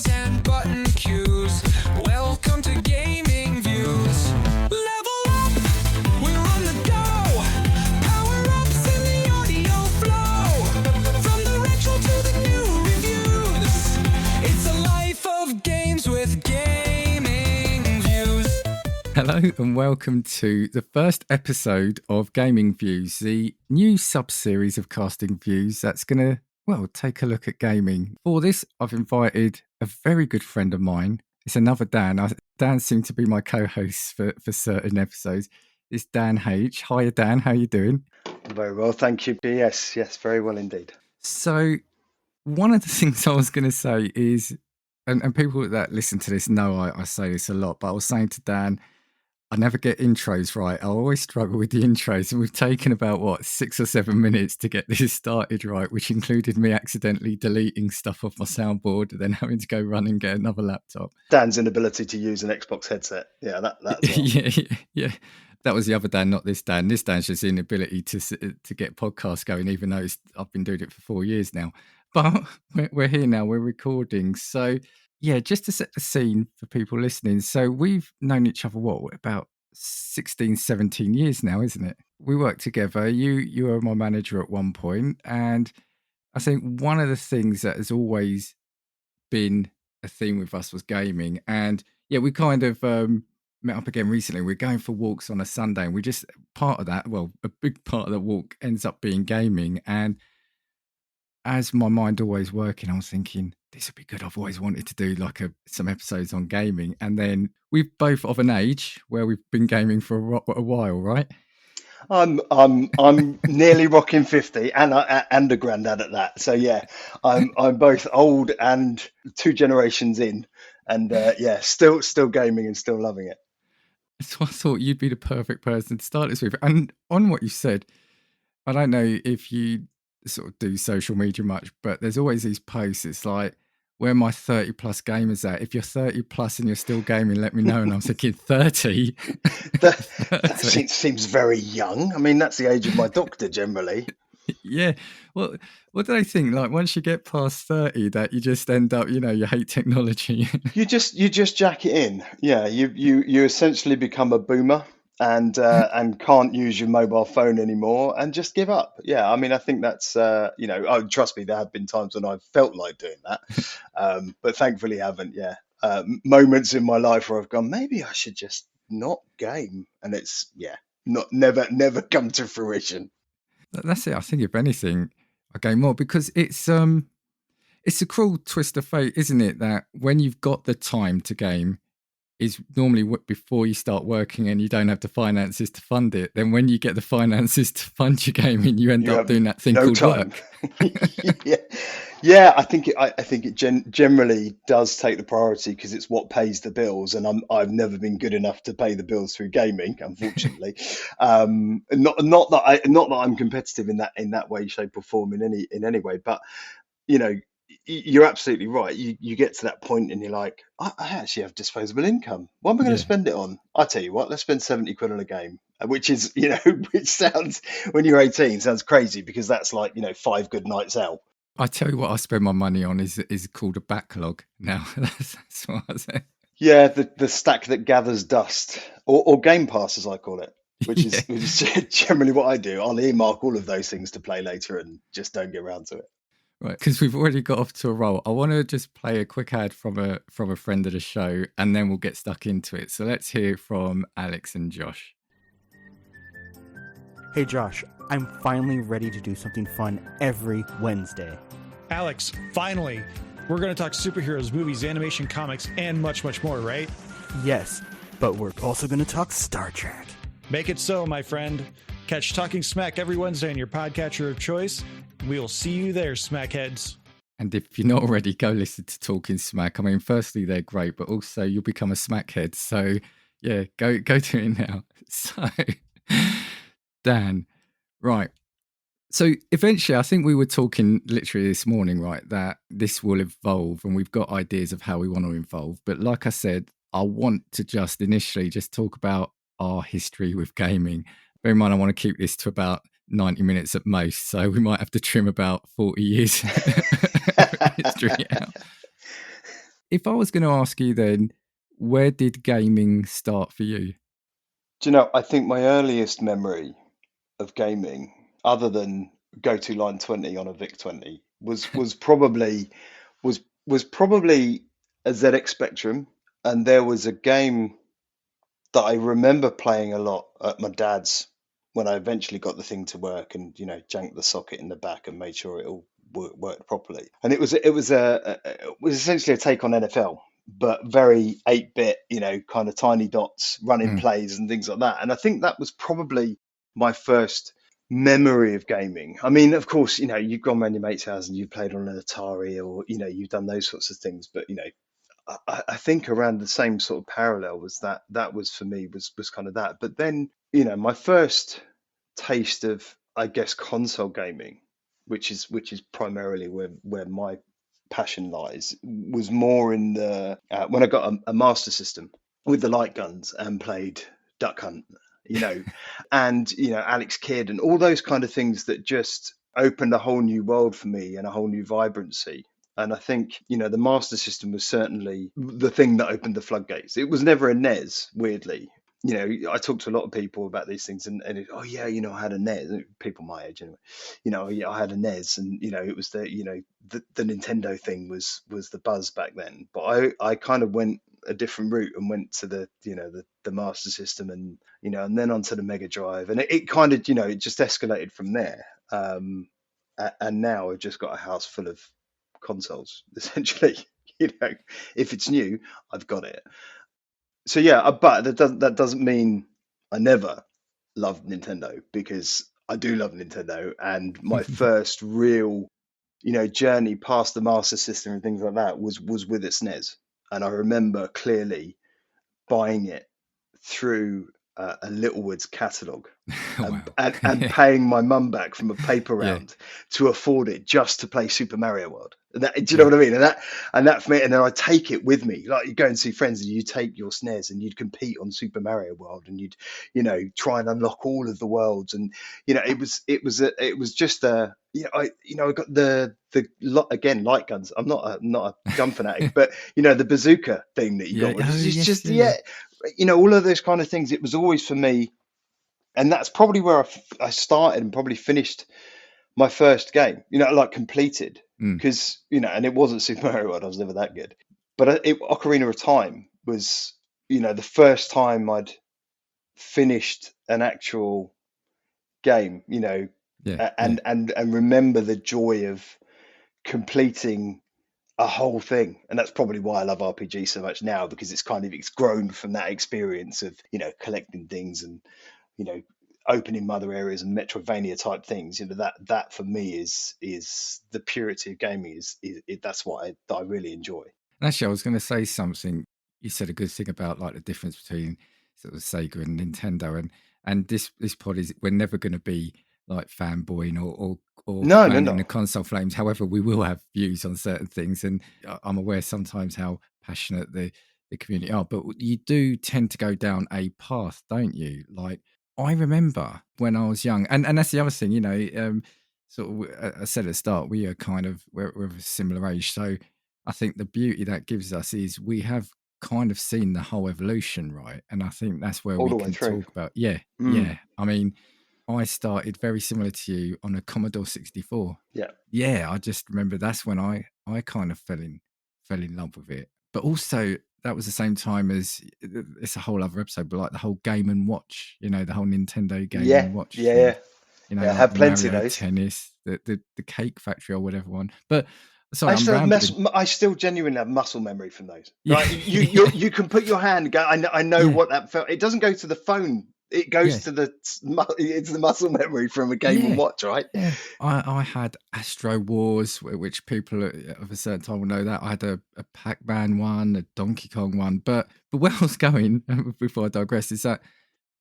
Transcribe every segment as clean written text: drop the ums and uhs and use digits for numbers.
controls and button cues. Welcome to Gaming Views. Level up, we're on the go. Power ups in the audio flow. From the retro to the new reviews. It's a life of games with Gaming Views. Hello and welcome to the first episode of Gaming Views, the new sub-series of casting views that's going to, take a look at gaming. For this, I've invited a very good friend of mine. It's another Dan. Dan seemed to be my co-host for certain episodes. It's Dan H. Hiya, Dan. How you doing? Very well, thank you. Yes, very well indeed. So one of the things I was going to say is, and people that listen to this know I say this a lot, but I was saying to Dan, I never get intros right. I always struggle with the intros, and we've taken about 6 or 7 minutes to get this started right, which included me accidentally deleting stuff off my soundboard and then having to go run and get another laptop. Dan's inability to use an Xbox headset. Yeah, that's yeah. That was the other Dan, not this Dan. This Dan's just inability to get podcasts going, even though I've been doing it for 4 years now. But we're here now. We're recording. So yeah, just to set the scene for people listening. So we've known each other, about 16, 17 years now, isn't it? We worked together. You were my manager at one point. And I think one of the things that has always been a theme with us was gaming. And yeah, we kind of met up again recently. We're going for walks on a Sunday. And we just, part of that, a big part of the walk ends up being gaming. And as my mind always working, I was thinking, this would be good. I've always wanted to do some episodes on gaming. And then we're both of an age where we've been gaming for a while, right? I'm nearly rocking 50 and a granddad at that. So yeah, I'm both old and 2 generations in, and still gaming and still loving it. So I thought you'd be the perfect person to start this with. And on what you said, I don't know if you sort of do social media much, but there's always these posts. It's like, where my 30 plus gamers at? If you're 30 plus and you're still gaming, let me know. And I'm thinking 30. That seems very young. I mean, that's the age of my doctor generally. Yeah. Well, what do they think? Like once you get past 30, that you just end up, you hate technology. you just jack it in. Yeah. You essentially become a boomer and can't use your mobile phone anymore and just give up. Yeah, I mean, I think that's trust me, there have been times when I've felt like doing that, but thankfully haven't. Yeah, moments in my life where I've gone, maybe I should just not game, and it's never come to fruition. That's it. I think if anything, I game more because it's a cruel twist of fate, isn't it? That when you've got the time to game, is normally before you start working and you don't have the finances to fund it. Then when you get the finances to fund your gaming, you end up doing that thing called work. Yeah, I think it generally does take the priority because it's what pays the bills, and I've never been good enough to pay the bills through gaming, unfortunately. Not that I'm competitive in that way, shape, or form in any way, but you're absolutely right. You get to that point and you're like, I actually have disposable income. What am I going to spend it on? I tell you what, let's spend 70 quid on a game, which is, which sounds, when you're 18, sounds crazy because that's like, 5 good nights out. I tell you what I spend my money on is called a backlog now. That's what I say. Yeah, the stack that gathers dust, or Game Pass as I call it, which is generally what I do. I'll earmark all of those things to play later and just don't get around to it. Right, because we've already got off to a roll. I want to just play a quick ad from a friend of the show, and then we'll get stuck into it. So let's hear from Alex and Josh. Hey Josh, I'm finally ready to do something fun every Wednesday. Alex, finally! We're going to talk superheroes, movies, animation, comics, and much, much more, right? Yes, but we're also going to talk Star Trek. Make it so, my friend. Catch Talking Smack every Wednesday on your podcatcher of choice. We'll see you there, smackheads. And if you're not already, go listen to Talking Smack. I mean, firstly, they're great, but also you'll become a smackhead. So, yeah, go do it now. So, Dan, right. So, eventually, I think we were talking literally this morning, right, that this will evolve and we've got ideas of how we want to evolve. But like I said, I want to just initially just talk about our history with gaming. Bear in mind, I want to keep this to about 90 minutes at most, so we might have to trim about 40 years history out. if I was going to ask you then, where did gaming start for you? Do you know, I think my earliest memory of gaming, other than go to line 20 on a VIC 20, was probably was probably a ZX Spectrum, and there was a game that I remember playing a lot at my dad's when I eventually got the thing to work, and janked the socket in the back and made sure it all worked properly. And it was essentially a take on NFL, but very 8-bit, kind of tiny dots, running plays and things like that. And I think that was probably my first memory of gaming. I mean, of course, you've gone around your mate's house and you've played on an Atari, or you've done those sorts of things, but I think around the same sort of parallel was that was for me was kind of that. But then, my first taste of, I guess, console gaming, which is primarily where my passion lies, was more in the when I got a Master System with the light guns and played Duck Hunt, and Alex Kidd and all those kind of things that just opened a whole new world for me and a whole new vibrancy. And I think, the Master System was certainly the thing that opened the floodgates. It was never a NES, weirdly. I talk to a lot of people about these things, and oh yeah, I had a NES. People my age, anyway. Yeah, I had a NES, and it was the Nintendo thing was the buzz back then. But I kind of went a different route and went to the Master System, and and then onto the Mega Drive, and it kind of it just escalated from there. And now I've just got a house full of consoles, essentially. If it's new, I've got it. So yeah, but that doesn't mean I never loved Nintendo, because I do love Nintendo, and my first real journey past the Master System and things like that was with its SNES. And I remember clearly buying it through a Littlewoods catalogue, Wow. and paying my mum back from a paper round to afford it, just to play Super Mario World. And that, do you know what I mean? And that for me, and then I take it with me. Like, you go and see friends, and you take your SNES and you'd compete on Super Mario World, and you'd try and unlock all of the worlds. And it was just a I got the again, light guns. I'm not a gun fanatic, but the bazooka thing that you got, all of those kind of things. It was always for me, and that's probably where I started and probably finished my first game, like completed, because and it wasn't Super Mario World. I was never that good, but Ocarina of Time was the first time I'd finished an actual game, and remember the joy of completing a whole thing. And that's probably why I love RPG so much now, because it's grown from that experience of collecting things and opening mother areas and Metroidvania type things. That for me is the purity of gaming. That's what I really enjoy. And actually, I was going to say something. You said a good thing about like the difference between sort of Sega and Nintendo, and this pod is, we're never going to be like fanboying or No. fanning the console flames. However, we will have views on certain things, and I'm aware sometimes how passionate the community are. But you do tend to go down a path, don't you? Like, I remember when I was young, and that's the other thing, sort of, I said at the start, we're of a similar age. So I think the beauty that gives us is we have kind of seen the whole evolution, right? And I think that's where All we the way can through. talk about, yeah. I mean, I started very similar to you on a Commodore 64. Yeah. I just remember that's when I kind of fell in love with it. But also, that was the same time as, it's a whole other episode, but like the whole Game and Watch, the whole Nintendo Game and Watch thing. Yeah. I Like had plenty of Mario those. Tennis, the Cake Factory or whatever one. But sorry, I'm rambling. I still genuinely have muscle memory from those. Yeah. Right? You can put your hand. Go. I know what that felt. It doesn't go to the phone. It goes to it's the muscle memory from a Game and Watch, right? Yeah. I had Astro Wars, which people of a certain time will know that. I had a Pac-Man one, a Donkey Kong one. But where I was going, before I digress, is that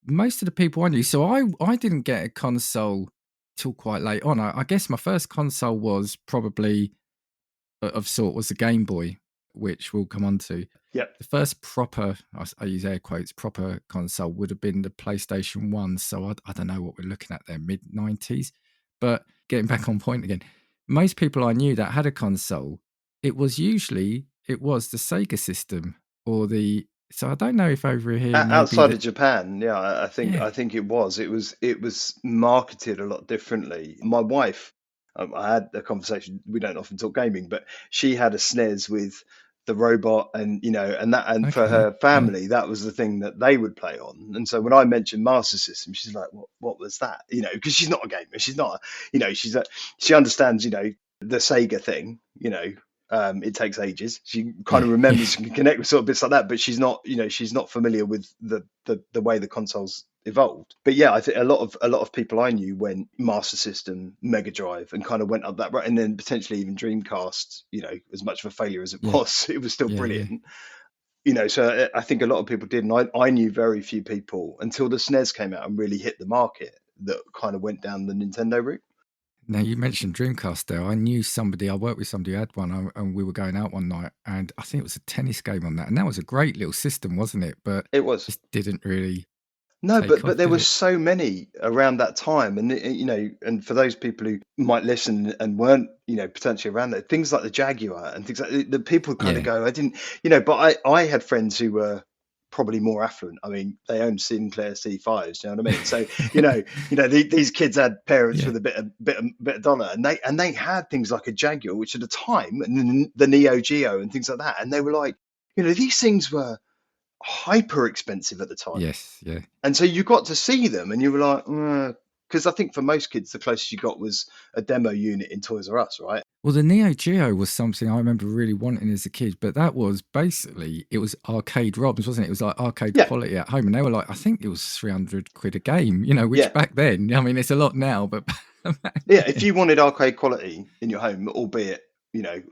most of the people I knew, so I didn't get a console till quite late on. I guess my first console was probably of sort was the Game Boy, which we'll come on to. Yep. The first proper, I use air quotes, proper console would have been the PlayStation 1. So I don't know what we're looking at there, mid-90s. But getting back on point again, most people I knew that had a console, it was usually it was the Sega system or the. So I don't know if over here maybe Outside that. of Japan, yeah, Yeah. I think it was. It was marketed a lot differently. My wife, I had a conversation. We don't often talk gaming, but she had a SNES with the robot, and and for Okay. her family, that was the thing that they would play on. And so when I mentioned Master System, she's like, "What was that?" Because she's not a gamer. She's not. She understands. The Sega thing. It takes ages. She kind Yeah. of Yeah. remembers and can connect with sort of bits like that, but she's not familiar with the way the consoles evolved. But yeah, I think a lot of people I knew went Master System, Mega Drive, and kind of went up that route, and then potentially even Dreamcast. As much of a failure as it Yeah. was, it was still Yeah. Yeah. brilliant. So I think a lot of people did, and I knew very few people until the SNES came out and really hit the market that kind of went down the Nintendo route. Now you mentioned Dreamcast there. I knew somebody. I worked with somebody who had one, and we were going out one night, and I think it was a tennis game on that, and that was a great little system, wasn't it? But It was. just didn't really No, take but off, there did were it? so many around that time, and and for those people who might listen and weren't, potentially around that, things like the Jaguar and things like the people kind of Yeah. go, I didn't, but I had friends who were probably more affluent. I mean, they owned Sinclair C5s, you know what I mean? So these kids had parents Yeah. with a bit of dollar, and they had things like a Jaguar, which at the time, and then the Neo Geo and things like that, and they were like, these things were hyper expensive at the time. Yes. Yeah. And so you got to see them, and you were like, because I think for most kids, the closest you got was a demo unit in Toys R Us, right? Well, the Neo Geo was something I remember really wanting as a kid, but that was basically, it was arcade ROMs, wasn't it? It was like arcade Yeah, quality at home, and they were like, I think it was 300 quid a game, which yeah, back then, I mean, it's a lot now, but back yeah. If then, you wanted arcade quality in your home, albeit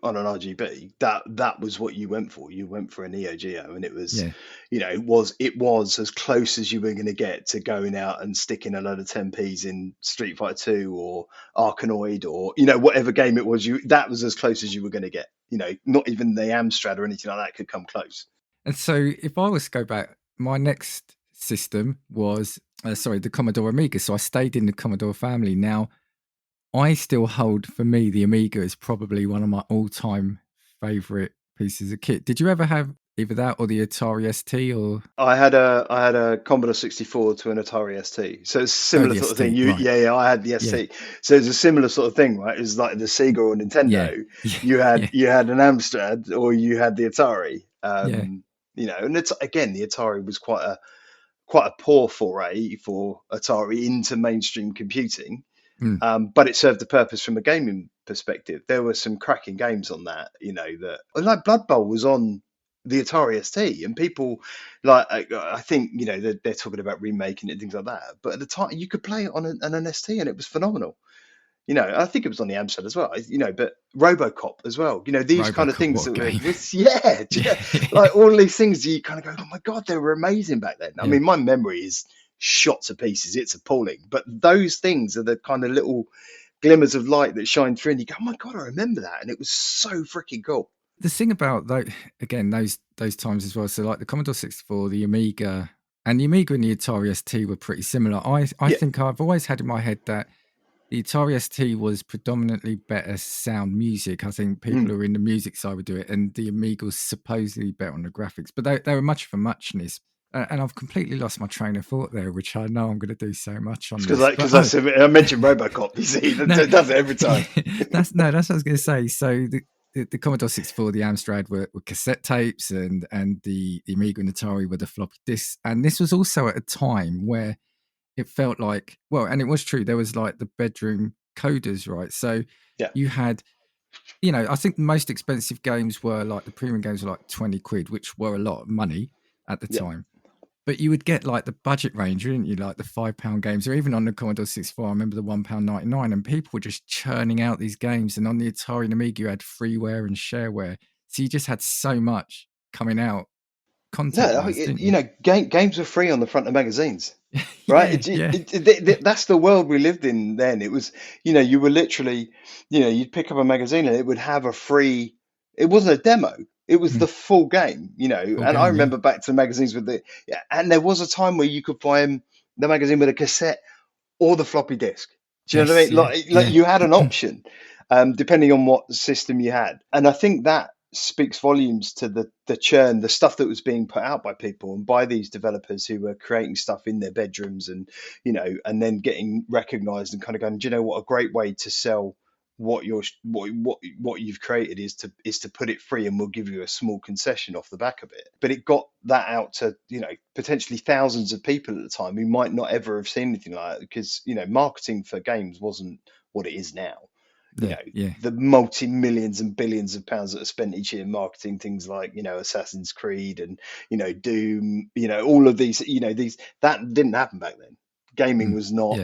on an RGB, that was what you went for. You went for a Neo Geo, and it was, yeah. it was as close as you were going to get to going out and sticking a load of 10p's in Street Fighter 2 or Arkanoid or whatever game it was. That was as close as you were going to get. Not even the Amstrad or anything like that could come close. And so if I was to go back, my next system was, the Commodore Amiga. So I stayed in the Commodore family. Now, I still hold, for me, the Amiga is probably one of my all-time favourite pieces of kit. Did you ever have either that or the Atari ST or? I had a Commodore 64 to an Atari ST, so it's a Oh, similar the sort of thing. ST, right. Yeah, I had the Yeah, ST, so it's a similar sort of thing, right? It's like the Sega or yeah, Nintendo. yeah, You had yeah, you had an Amstrad or you had the Atari. yeah. And it's again the Atari was quite a poor foray for Atari into mainstream computing. Mm, But it served a purpose from a gaming perspective. There were some cracking games on that, that like Blood Bowl was on the Atari ST, and people I think they're talking about remaking it and things like that. But at the time, you could play it on an ST, and it was phenomenal. I think it was on the Amstrad as well. But RoboCop as well. These kind of Robocop, things what a that game. yeah, Yeah, like all these things you kind of go, oh my god, they were amazing back then. I yeah. mean, my memory is shot to pieces. It's appalling. But those things are the kind of little glimmers of light that shine through, and you go, oh my god, I remember that, and it was so freaking cool. The thing about those times as well. So like the Commodore 64, the Amiga, and the Atari ST were pretty similar. I Yeah. think I've always had in my head that the Atari ST was predominantly better sound music. I think people who are in the music side would do it, and the Amiga was supposedly better on the graphics. But they were much of a muchness. And I've completely lost my train of thought there, which I know I'm going to do so much on It's this. because I mentioned RoboCop. You see, it does it every time. That's what I was going to say. So the Commodore 64, the Amstrad were cassette tapes, and the Amiga and Atari were the floppy disks. And this was also at a time where it felt like, well, and it was true, there was like the bedroom coders, right? So Yeah. you had, I think the most expensive games were like the premium games were like 20 quid, which were a lot of money at the Yeah. time. But you would get like the budget range, didn't you? Like the £5 games, or even on the Commodore 64, I remember the £1.99, and people were just churning out these games. And on the Atari and Amiga, you had freeware and shareware. So you just had so much coming out content-wise, didn't you? Games were free on the front of magazines, right? Yeah. That's the world we lived in then. It was, you were literally, you'd pick up a magazine and it would have a free. It wasn't a demo. It was the full game, Full and I game, yeah. remember back to the magazines with and there was a time where you could buy the magazine with a cassette or the floppy disk. Do you know what I mean? Yes, Like yeah. you had an option, depending on what system you had. And I think that speaks volumes to the churn, the stuff that was being put out by people and by these developers who were creating stuff in their bedrooms, and and then getting recognized and kind of going, do you know what, a great way to sell what you've created is to put it free, and we'll give you a small concession off the back of it. But it got that out to potentially thousands of people at the time who might not ever have seen anything like that, because marketing for games wasn't what it is now. The multi-millions and billions of pounds that are spent each year marketing things like Assassin's Creed and Doom, all of these, that didn't happen back then. Gaming was not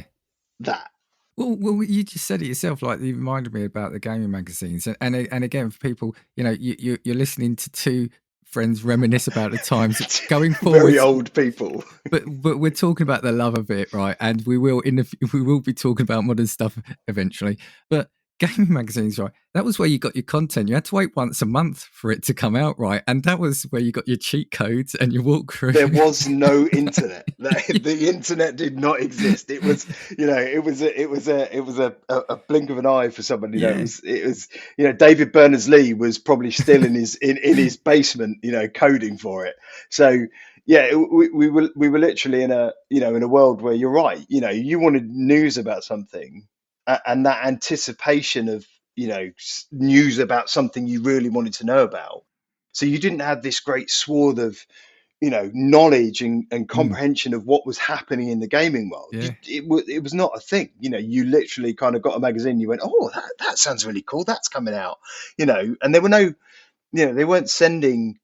that. Well, you just said it yourself. Like, you reminded me about the gaming magazines, and again, for people, you're listening to two friends reminisce about the times going forward. Very old people, but we're talking about the love of it, right? And we will be talking about modern stuff eventually. But gaming magazines, right? That was where you got your content. You had to wait once a month for it to come out, right? And that was where you got your cheat codes and your walkthrough. There was no internet. The internet did not exist. It was, it was a blink of an eye for somebody. It was David Berners-Lee was probably still in his basement, coding for it. So yeah, we were literally in a world where, you're right. You wanted news about something. And that anticipation of news about something you really wanted to know about, so you didn't have this great swath of knowledge and comprehension of what was happening in the gaming world. It was not a thing. You literally kind of got a magazine, you went, oh, that sounds really cool, that's coming out, and there were no, they weren't sending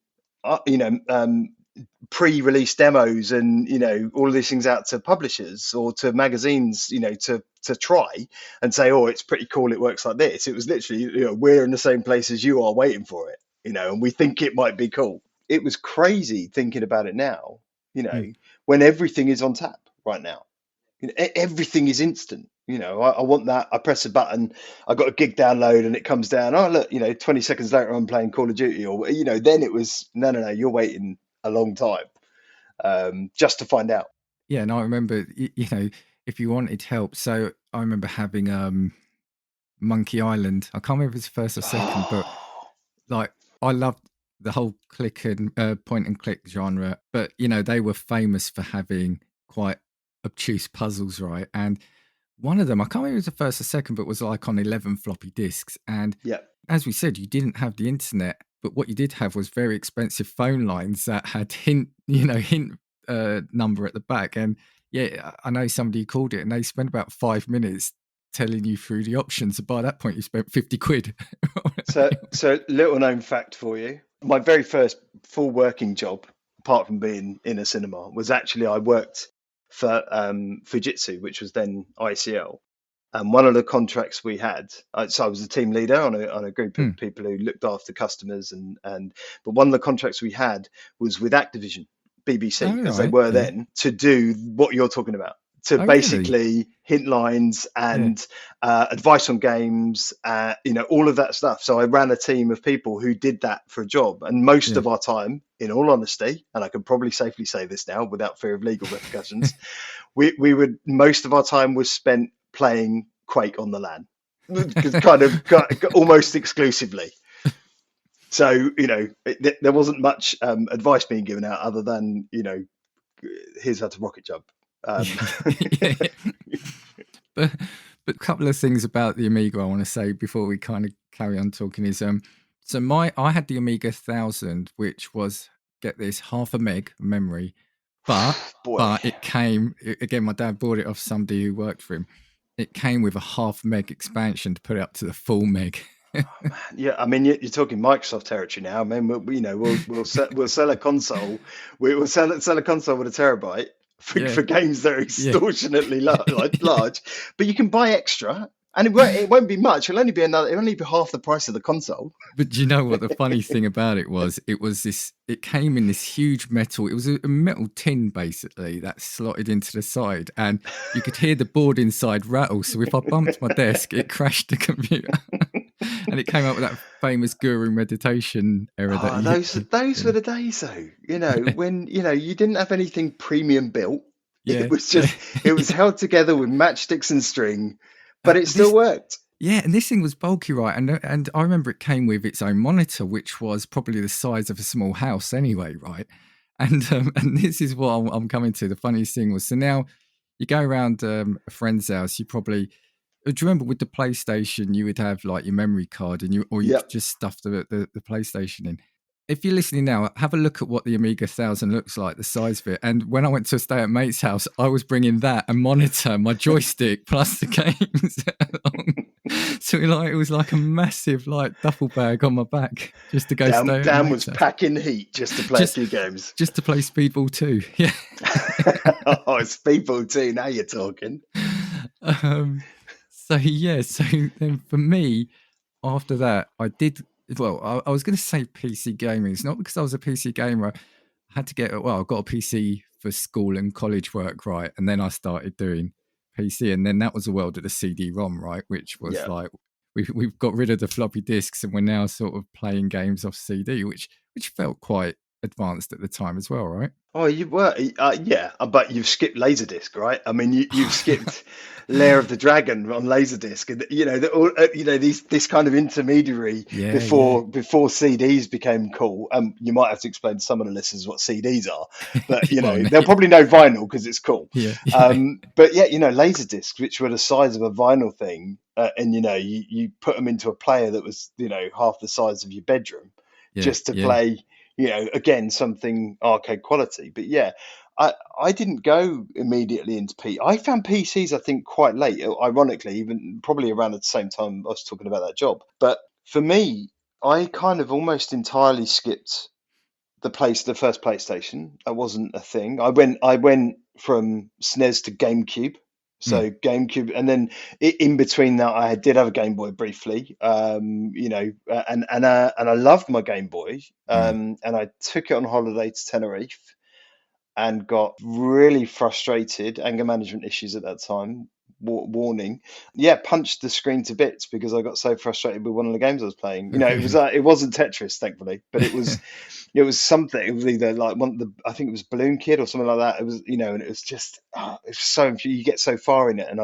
pre-release demos and all of these things out to publishers or to magazines to try and say, oh, it's pretty cool, it works like this. It was literally, we're in the same place as you are waiting for it, and we think it might be cool. It was crazy thinking about it now, when everything is on tap right now. Everything is instant. I want that. I press a button, I got a gig download, and it comes down. Oh, look, 20 seconds later, I'm playing Call of Duty, or then it was no, you're waiting a long time just to find out. Yeah, and I remember, if you wanted help. So I remember having Monkey Island. I can't remember if it's first or second, but like, I loved the whole click and point and click genre. But they were famous for having quite obtuse puzzles, right? And one of them, I can't remember if it was the first or second, but was like on 11 floppy disks. And as we said, you didn't have the internet, but what you did have was very expensive phone lines that had hint number at the back. And yeah, I know somebody who called it, and they spent about 5 minutes telling you through the options. And by that point, you spent 50 quid. So little known fact for you. My very first full working job, apart from being in a cinema, was actually, I worked for Fujitsu, which was then ICL. And one of the contracts we had, so I was a team leader on a group of people who looked after customers, but one of the contracts we had was with Activision, BBC, as they were then, to do what you're talking about, to basically hint lines and advice on games, all of that stuff. So I ran a team of people who did that for a job, and most of our time, in all honesty, and I can probably safely say this now without fear of legal repercussions, most of our time was spent playing Quake on the LAN, kind of almost exclusively. So there wasn't much advice being given out other than here's how to rocket jump. But a couple of things about the Amiga I want to say before we kind of carry on talking is so I had the Amiga 1000, which was, get this, 0.5 meg memory, but it came, again, my dad bought it off somebody who worked for him. It came with a 0.5 meg expansion to put it up to the full meg. Yeah, I mean, you're talking Microsoft territory now. I mean, we'll sell a console. We'll sell a console with a terabyte for games that are extortionately large. But you can buy extra, and it won't be much. It'll only be half the price of the console. But do you know what the funny thing about it was? It came in this huge metal. It was a metal tin basically that slotted into the side, and you could hear the board inside rattle. So if I bumped my desk, it crashed the computer. And it came up with that famous guru meditation error. Those were the days, though. When you didn't have anything premium built. Yeah. It was just it was held together with matchsticks and string, but it still worked. Yeah, and this thing was bulky, right? And I remember it came with its own monitor, which was probably the size of a small house anyway, right? And this is what I'm coming to. The funniest thing was, so now you go around a friend's house, you probably do you remember with the PlayStation, you would have like your memory card, and you could Yep. just stuff the PlayStation in. If you're listening now, have a look at what the Amiga 1000 looks like, the size of it. And when I went to stay at mate's house, I was bringing that, a monitor, my joystick, plus the games along. So it was like a massive like duffel bag on my back just to go stay at Dan mate's was house. packing heat just to play Just- a few games. Just to play Speedball 2. Yeah. Oh, it's people too. Now you're talking. So then for me, after that, I was going to say PC gaming. It's not because I was a PC gamer. I had to I got a PC for school and college work, right? And then I started doing PC, and then that was the world of the CD-ROM, right? Which was Yeah. like we've got rid of the floppy disks, and we're now sort of playing games off CD, which felt quite advanced at the time as well, right? Oh, you were, yeah, but you've skipped Laserdisc, right? I mean, you've skipped Lair of the Dragon on Laserdisc, and this kind of intermediary Yeah, before CDs became cool. You might have to explain to some of the listeners what CDs are, but Well, no, they'll probably know vinyl because it's cool. yeah. But yeah, Laserdiscs, which were the size of a vinyl thing, and you put them into a player that was half the size of your bedroom, just to play. Again, something arcade quality. But yeah, I didn't go immediately into PC. I found PCs, I think, quite late, ironically, even probably around the same time I was talking about that job. But for me, I kind of almost entirely skipped the first PlayStation. That wasn't a thing. I went from SNES to GameCube. So GameCube, and then in between that, I did have a Game Boy briefly, and I loved my Game Boy, and I took it on holiday to Tenerife, and got really frustrated, anger management issues at that time. Warning, punched the screen to bits because I got so frustrated with one of the games I was playing. It wasn't Tetris, thankfully, but it was something. It was either like I think it was Balloon Kid or something like that. It was, and it was just, it's so, you get so far in it, and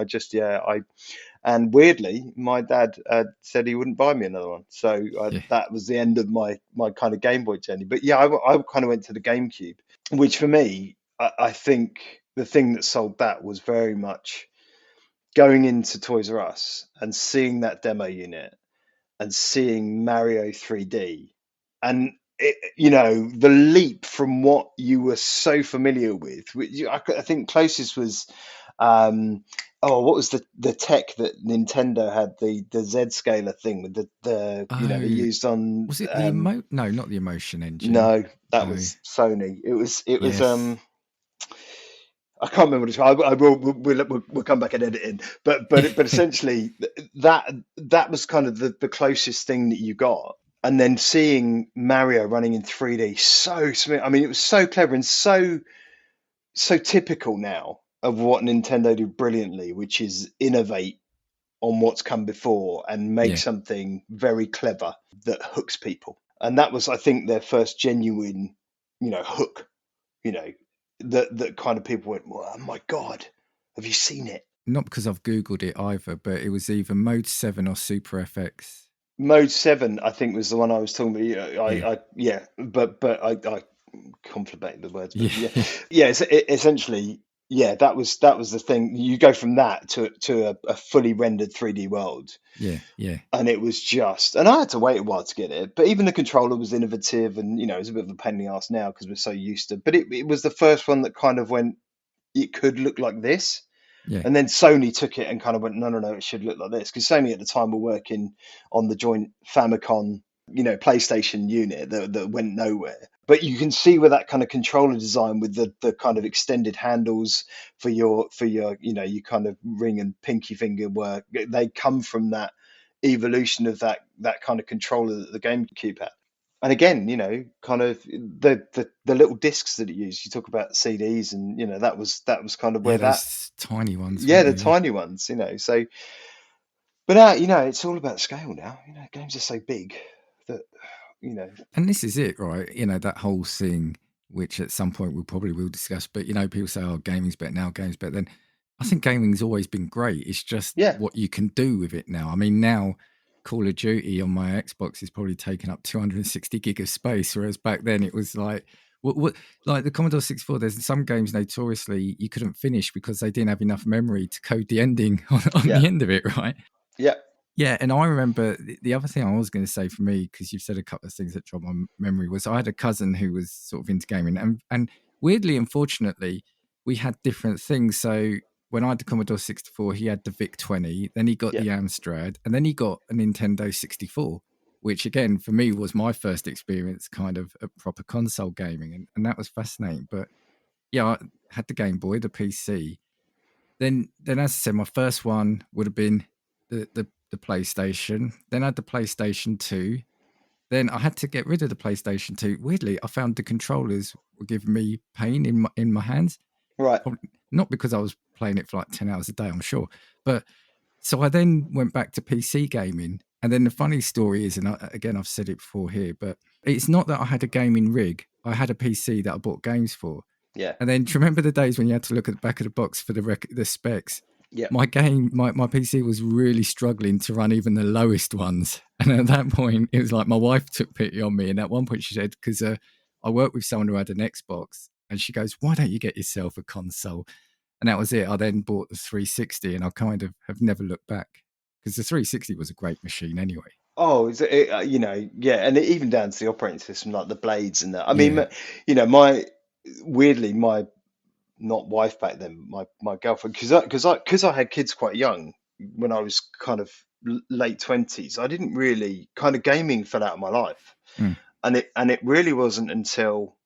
and weirdly, my dad said he wouldn't buy me another one, so that was the end of my kind of Game Boy journey. But yeah, I kind of went to the GameCube, which for me, I think the thing that sold that was very much going into Toys R Us and seeing that demo unit and seeing Mario 3D, and the leap from what you were so familiar with. I think closest was, what was the tech that Nintendo had, the Z scaler thing with they used on. Was it the No, not the Emotion Engine. No, that was Sony. It was. I can't remember what it's called. We'll come back and edit in. But essentially that was kind of the closest thing that you got. And then seeing Mario running in 3D, so smooth. I mean, it was so clever and so typical now of what Nintendo do brilliantly, which is innovate on what's come before and make something very clever that hooks people. And that was, I think, their first genuine, hook, that kind of people went, oh my God, have you seen it? Not because I've Googled it either, but it was either Mode 7 or Super FX. Mode 7, I think, was the one I was talking about. But I compliment the words. But essentially, that was the thing. You go from that to a fully rendered 3D world. Yeah. And it was just, and I had to wait a while to get it. But even the controller was innovative, and it's a bit of a pain in the ass now because we're so used to. But it was the first one that kind of went, it could look like this. Yeah. And then Sony took it and kind of went, no, it should look like this. Because Sony at the time were working on the joint Famicom, PlayStation unit that went nowhere. But you can see where that kind of controller design with the kind of extended handles for your you kind of ring and pinky finger work, they come from that evolution of that kind of controller that the GameCube had. And again, kind of the little discs that it used. You talk about CDs, and that was kind of where those tiny ones. The tiny ones. So, but now it's all about scale now. Games are so big that And this is it, right? That whole thing, which at some point we probably will discuss. But people say, "Oh, gaming's better now, gaming's better then." I think gaming's always been great. It's just Yeah. what you can do with it now. I mean, now Call of Duty on my Xbox is probably taking up 260 gig of space, whereas back then it was like like the Commodore 64. There's some games notoriously you couldn't finish because they didn't have enough memory to code the ending on Yeah. the end of it, right? Yeah. Yeah, and I remember the other thing I was going to say for me, because you've said a couple of things that jogged my memory, was I had a cousin who was sort of into gaming, and weirdly, unfortunately, we had different things. So when I had the Commodore 64, he had the VIC-20, then he got Yeah. the Amstrad, and then he got a Nintendo 64, which again, for me, was my first experience kind of at proper console gaming, and that was fascinating. But yeah, I had the Game Boy, the PC. Then as I said, my first one would have been the PlayStation. Then I had the PlayStation 2. Then I had to get rid of the PlayStation 2. Weirdly, I found the controllers were giving me pain in my hands. Right. Probably not because I was playing it for like 10 hours a day, I'm sure. But so I then went back to PC gaming. And then the funny story is, and again, I've said it before here, but it's not that I had a gaming rig. I had a PC that I bought games for. Yeah. And then do you remember the days when you had to look at the back of the box for the specs? Yeah. My PC was really struggling to run even the lowest ones. And at that point, it was like my wife took pity on me. And at one point she said, because I worked with someone who had an Xbox, and she goes, "Why don't you get yourself a console?" And that was it. I then bought the 360, and I kind of have never looked back, because the 360 was a great machine anyway. Oh, yeah, and even down to the operating system, like the blades and that. I Yeah. mean, my not wife back then, my girlfriend, because I had kids quite young when I was kind of late 20s. I didn't really kind of gaming fell out of my life, Mm. and it really wasn't until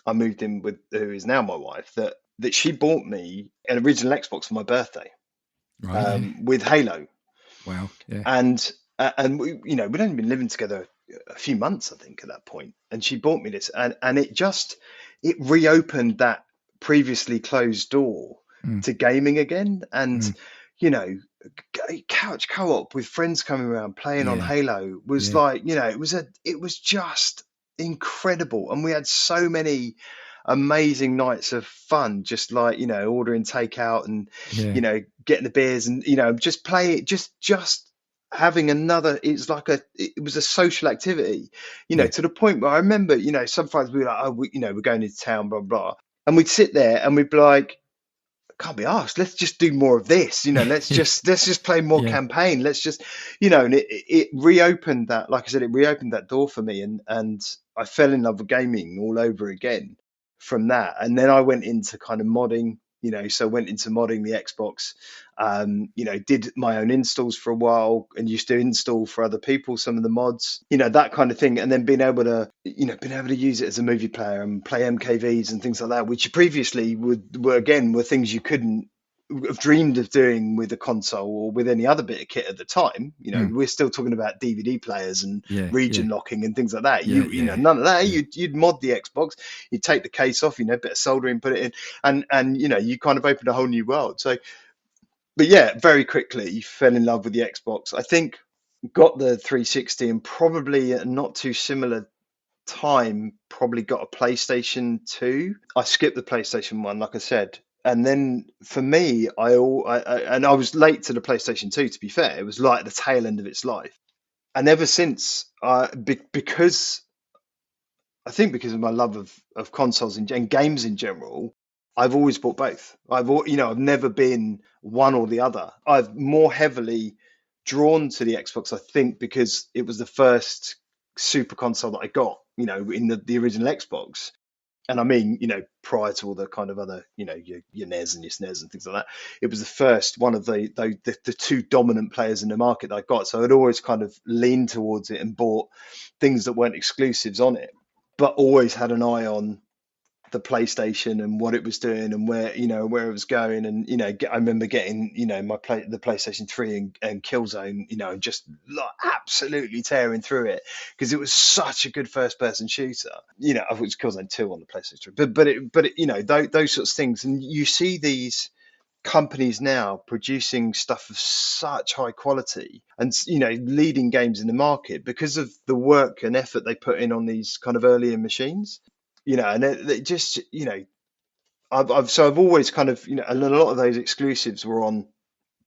I moved in with who is now my wife that she bought me an original Xbox for my birthday, Right. with Halo. Wow. Yeah. And we, we'd only been living together a few months, I think, at that point. And she bought me this, and it reopened that previously closed door Mm. to gaming again. And couch co-op with friends coming around playing on Yeah. Halo was Yeah. like, it was just incredible. And we had so many amazing nights of fun, just like, ordering takeout and Yeah. getting the beers and just play it, just having another. It was a social activity, Yeah. to the point where I remember, sometimes we were like, we're going into town, blah blah, and we'd sit there and we'd be like, can't be asked, let's just do more of this, let's just play more Yeah. campaign, let's just, and it reopened that, like I said, it reopened that door for me, and I fell in love with gaming all over again from that. And then I went into kind of modding, so went into modding the Xbox, did my own installs for a while and used to install for other people some of the mods, that kind of thing. And then being able to use it as a movie player and play MKVs and things like that, which previously were things you couldn't have dreamed of doing with a console or with any other bit of kit at the time. We're still talking about DVD players and Yeah. region locking and things like that. Yeah. None of that. Yeah. You'd mod the Xbox, you'd take the case off, bit of soldering, put it in, and you kind of opened a whole new world. So, but yeah, very quickly fell in love with the Xbox. I think got the 360, and probably at not too similar time probably got a PlayStation 2. I skipped the PlayStation 1, like I said. And then for me, I was late to the PlayStation 2, to be fair. It was like the tail end of its life. And ever since, because I think because of my love of consoles and games in general, I've always bought both. I've never been one or the other. I've more heavily drawn to the Xbox, I think, because it was the first super console that I got, in the original Xbox. And I mean, prior to all the kind of other, your NES and your SNES and things like that, it was the first one of the two dominant players in the market that I got. So I'd always kind of leaned towards it and bought things that weren't exclusives on it, but always had an eye on the PlayStation and what it was doing and where it was going. And I remember getting the PlayStation 3 and Killzone, and just like absolutely tearing through it because it was such a good first person shooter. I thought it was Killzone 2 on the PlayStation 3, but those sorts of things. And you see these companies now producing stuff of such high quality and leading games in the market because of the work and effort they put in on these kind of earlier machines. And it just I've always kind of, you know, and a lot of those exclusives were on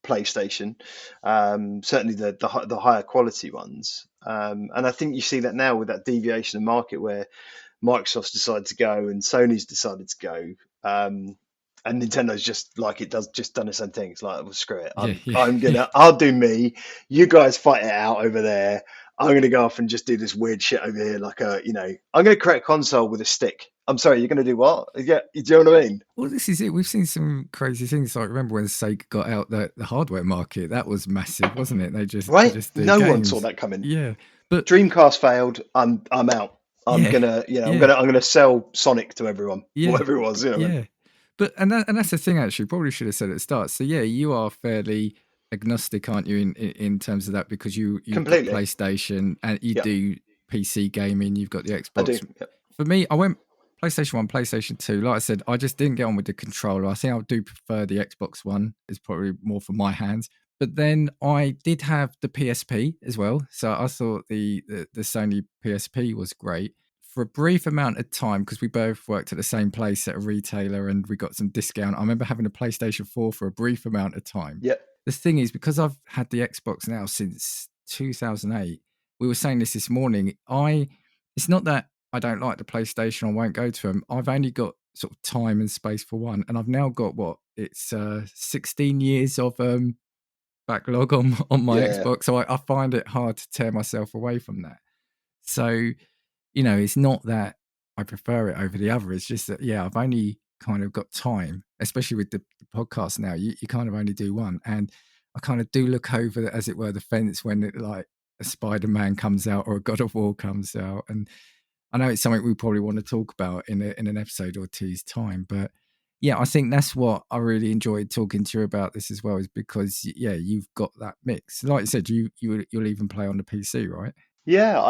PlayStation, certainly the higher quality ones. And I think you see that now with that deviation of market where Microsoft's decided to go and Sony's decided to go. And Nintendo's just like just done its own thing. It's like, well, screw it. Yeah, yeah, I'll do me. You guys fight it out over there. I'm gonna go off and just do this weird shit over here. Like I'm gonna create a console with a stick. I'm sorry, you're gonna do what? Yeah, do you know what I mean? Well, this is it. We've seen some crazy things. Like, remember when Sega got out the hardware market? That was massive, wasn't it? They Right? just do No games. one saw that coming. Yeah, but Dreamcast failed. I'm out. I'm Yeah, gonna, yeah. I'm gonna sell Sonic to everyone. Yeah, Whatever it was, you know what I mean? yeah. But and that's the thing. Actually, probably should have said at the start. So yeah, you are fairly agnostic, aren't you, in terms of that, because you've got Completely. PlayStation and you Yep. do PC gaming. You've got the I Xbox. do. Yep. For me, I went PlayStation 1, PlayStation 2. Like I said, I just didn't get on with the controller. I think I do prefer the Xbox One. It's probably more for my hands. But then I did have the PSP as well. So I thought the Sony PSP was great. For a brief amount of time, because we both worked at the same place at a retailer and we got some discount. I remember having a PlayStation 4 for a brief amount of time. Yep. The thing is, because I've had the Xbox now since 2008, we were saying this morning, it's not that I don't like the PlayStation, I won't go to them. I've only got sort of time and space for one, and I've now got 16 years of backlog on my Yeah. Xbox, so I find it hard to tear myself away from that. So, you know, it's not that I prefer it over the other. It's just that, yeah, I've only kind of got time, especially with the podcast now. You kind of only do one, and I kind of do look over, as it were, the fence when it, like a Spider-Man comes out or a God of War comes out, and I know it's something we probably want to talk about in an episode or two's time, but yeah, I think that's what I really enjoyed talking to you about this as well, is because yeah, you've got that mix. Like I said, you'll even play on the PC, right? Yeah,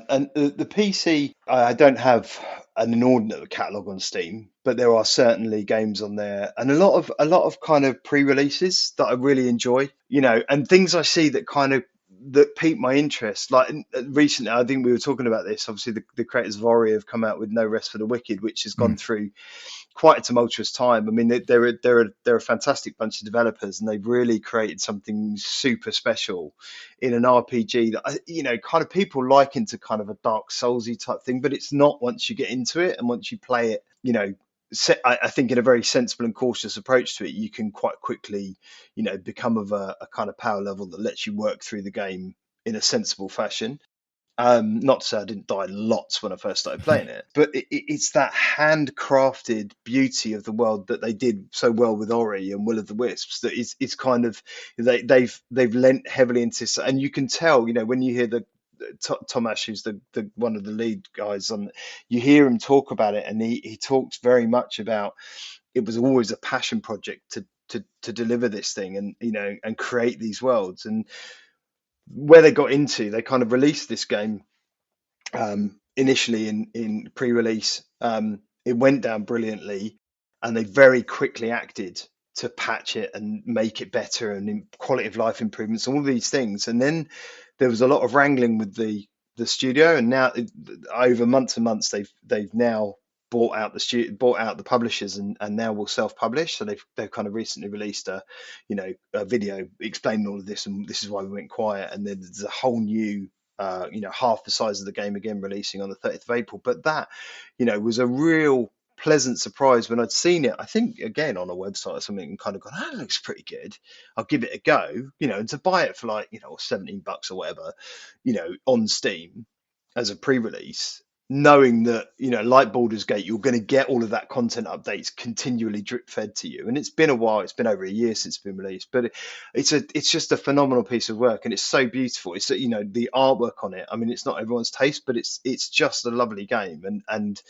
and the PC, I don't have an inordinate catalog on Steam, but there are certainly games on there, and a lot of kind of pre-releases that I really enjoy, and things I see that pique my interest. Like recently, I think we were talking about this. Obviously, the creators of Ori have come out with No Rest for the Wicked, which has gone through quite a tumultuous time. I mean, they're a fantastic bunch of developers, and they've really created something super special in an RPG that kind of people like into kind of a Dark Soulsy type thing, but it's not once you get into it and once you play it. I think in a very sensible and cautious approach to it, you can quite quickly, become of a kind of power level that lets you work through the game in a sensible fashion. Not to say I didn't die lots when I first started playing it, but it's that handcrafted beauty of the world that they did so well with Ori and Will of the Wisps that it's kind of they've lent heavily into, and you can tell, when you hear the Tomasz, who's the one of the lead guys on, you hear him talk about it, and he talks very much about it was always a passion project to deliver this thing, and and create these worlds. And where they got into, they kind of released this game initially in pre-release. It went down brilliantly, and they very quickly acted to patch it and make it better, and quality of life improvements, all these things. And then there was a lot of wrangling with the studio, and now over months and months they've now bought out the publishers, and now will self-publish. So they've kind of recently released a video explaining all of this, and this is why we went quiet. And then there's a whole new half the size of the game again releasing on the 30th of April. But that was a real pleasant surprise when I'd seen it, I think again on a website or something, and kind of gone, that looks pretty good, I'll give it a go, and to buy it for like $17 or whatever, on Steam as a pre-release, knowing that like Baldur's Gate, you're going to get all of that content updates continually drip fed to you. And it's been a while, it's been over a year since it's been released, but it's just a phenomenal piece of work, and it's so beautiful. It's the artwork on it, I mean, it's not everyone's taste, but it's just a lovely game, and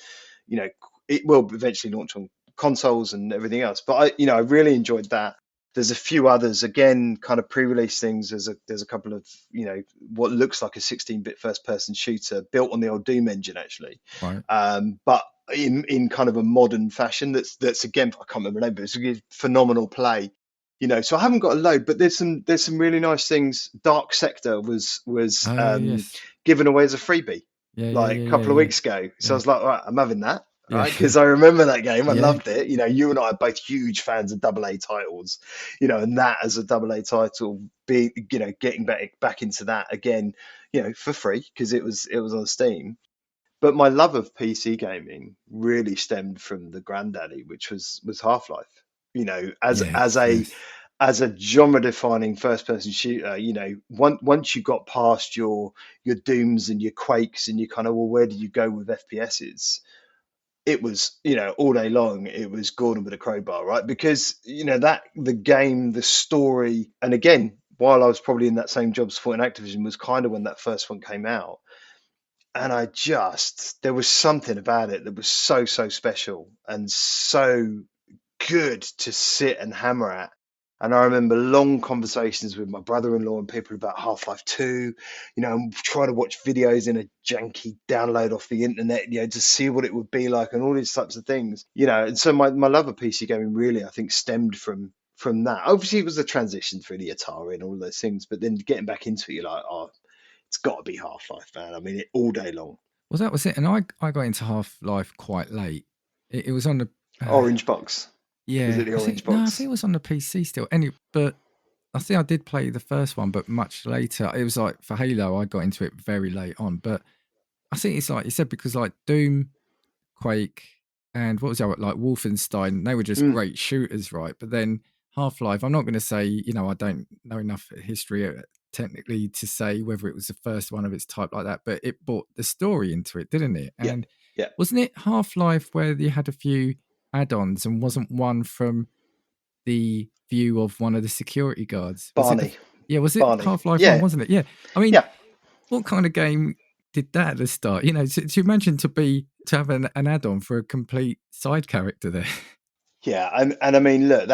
it will eventually launch on consoles and everything else. But I really enjoyed that. There's a few others, again, kind of pre-release things. There's a couple of what looks like a 16-bit first-person shooter built on the old Doom engine, actually, Right. but in kind of a modern fashion. That's again, I can't remember the name, but it's a phenomenal play. So I haven't got a load, but there's some really nice things. Dark Sector was Yes. given away as a freebie Yeah, like a couple of weeks ago. So I was like, all right, I'm having that. right? Yeah. Because I remember that game, I Yeah. loved it. You know, you and I are both huge fans of double A titles. You know, and that as a double A title, getting back into that again, for free because it was on Steam. But my love of PC gaming really stemmed from the granddaddy, which was Half-Life. You know, Yes. Yes. as a genre-defining first-person shooter, once you got past your Dooms and your Quakes and you kind of, well, where do you go with FPSs? It was, all day long, it was Gordon with a crowbar, right? Because, that the game, the story, and again, while I was probably in that same job supporting Activision, was kind of when that first one came out. And there was something about it that was so, so special and so good to sit and hammer at. And I remember long conversations with my brother-in-law and people about Half-Life 2, and trying to watch videos in a janky download off the internet, to see what it would be like and all these types of things, And so my love of PC gaming really, I think, stemmed from that. Obviously, it was a transition through the Atari and all those things, but then getting back into it, you're like, oh, it's got to be Half-Life, man. I mean, all day long. Well, that was it. And I got into Half-Life quite late. It was on the Orange box. Was yeah. it the orange No, I box? think it was on the PC still. But I think I did play the first one, but much later. It was like for Halo, I got into it very late on. But I think it's like you said, because like Doom, Quake, and what was the other, like Wolfenstein, they were just great shooters, right? But then Half-Life, I'm not going to say, I don't know enough history technically to say whether it was the first one of its type like that, but it brought the story into it, didn't it? Yeah. And Yeah. wasn't it Half-Life where you had a few add-ons and wasn't one from the view of one of the security guards? Barney. Was it Barney. Half-Life Yeah. 1, wasn't it? Yeah. I mean, Yeah. what kind of game did that at the start? To imagine to have an add-on for a complete side character there. Yeah, and I mean, look,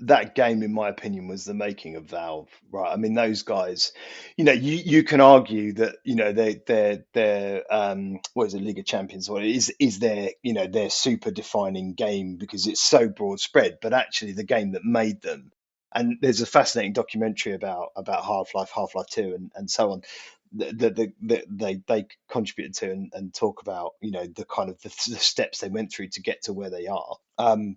that game, in my opinion, was the making of Valve, right? I mean, those guys, you can argue that, they're what is it, League of Champions, or is their, their super defining game because it's so broad spread, but actually the game that made them. And there's a fascinating documentary about Half-Life, Half-Life 2, and so on, that they contributed to and talk about, the kind of the steps they went through to get to where they are.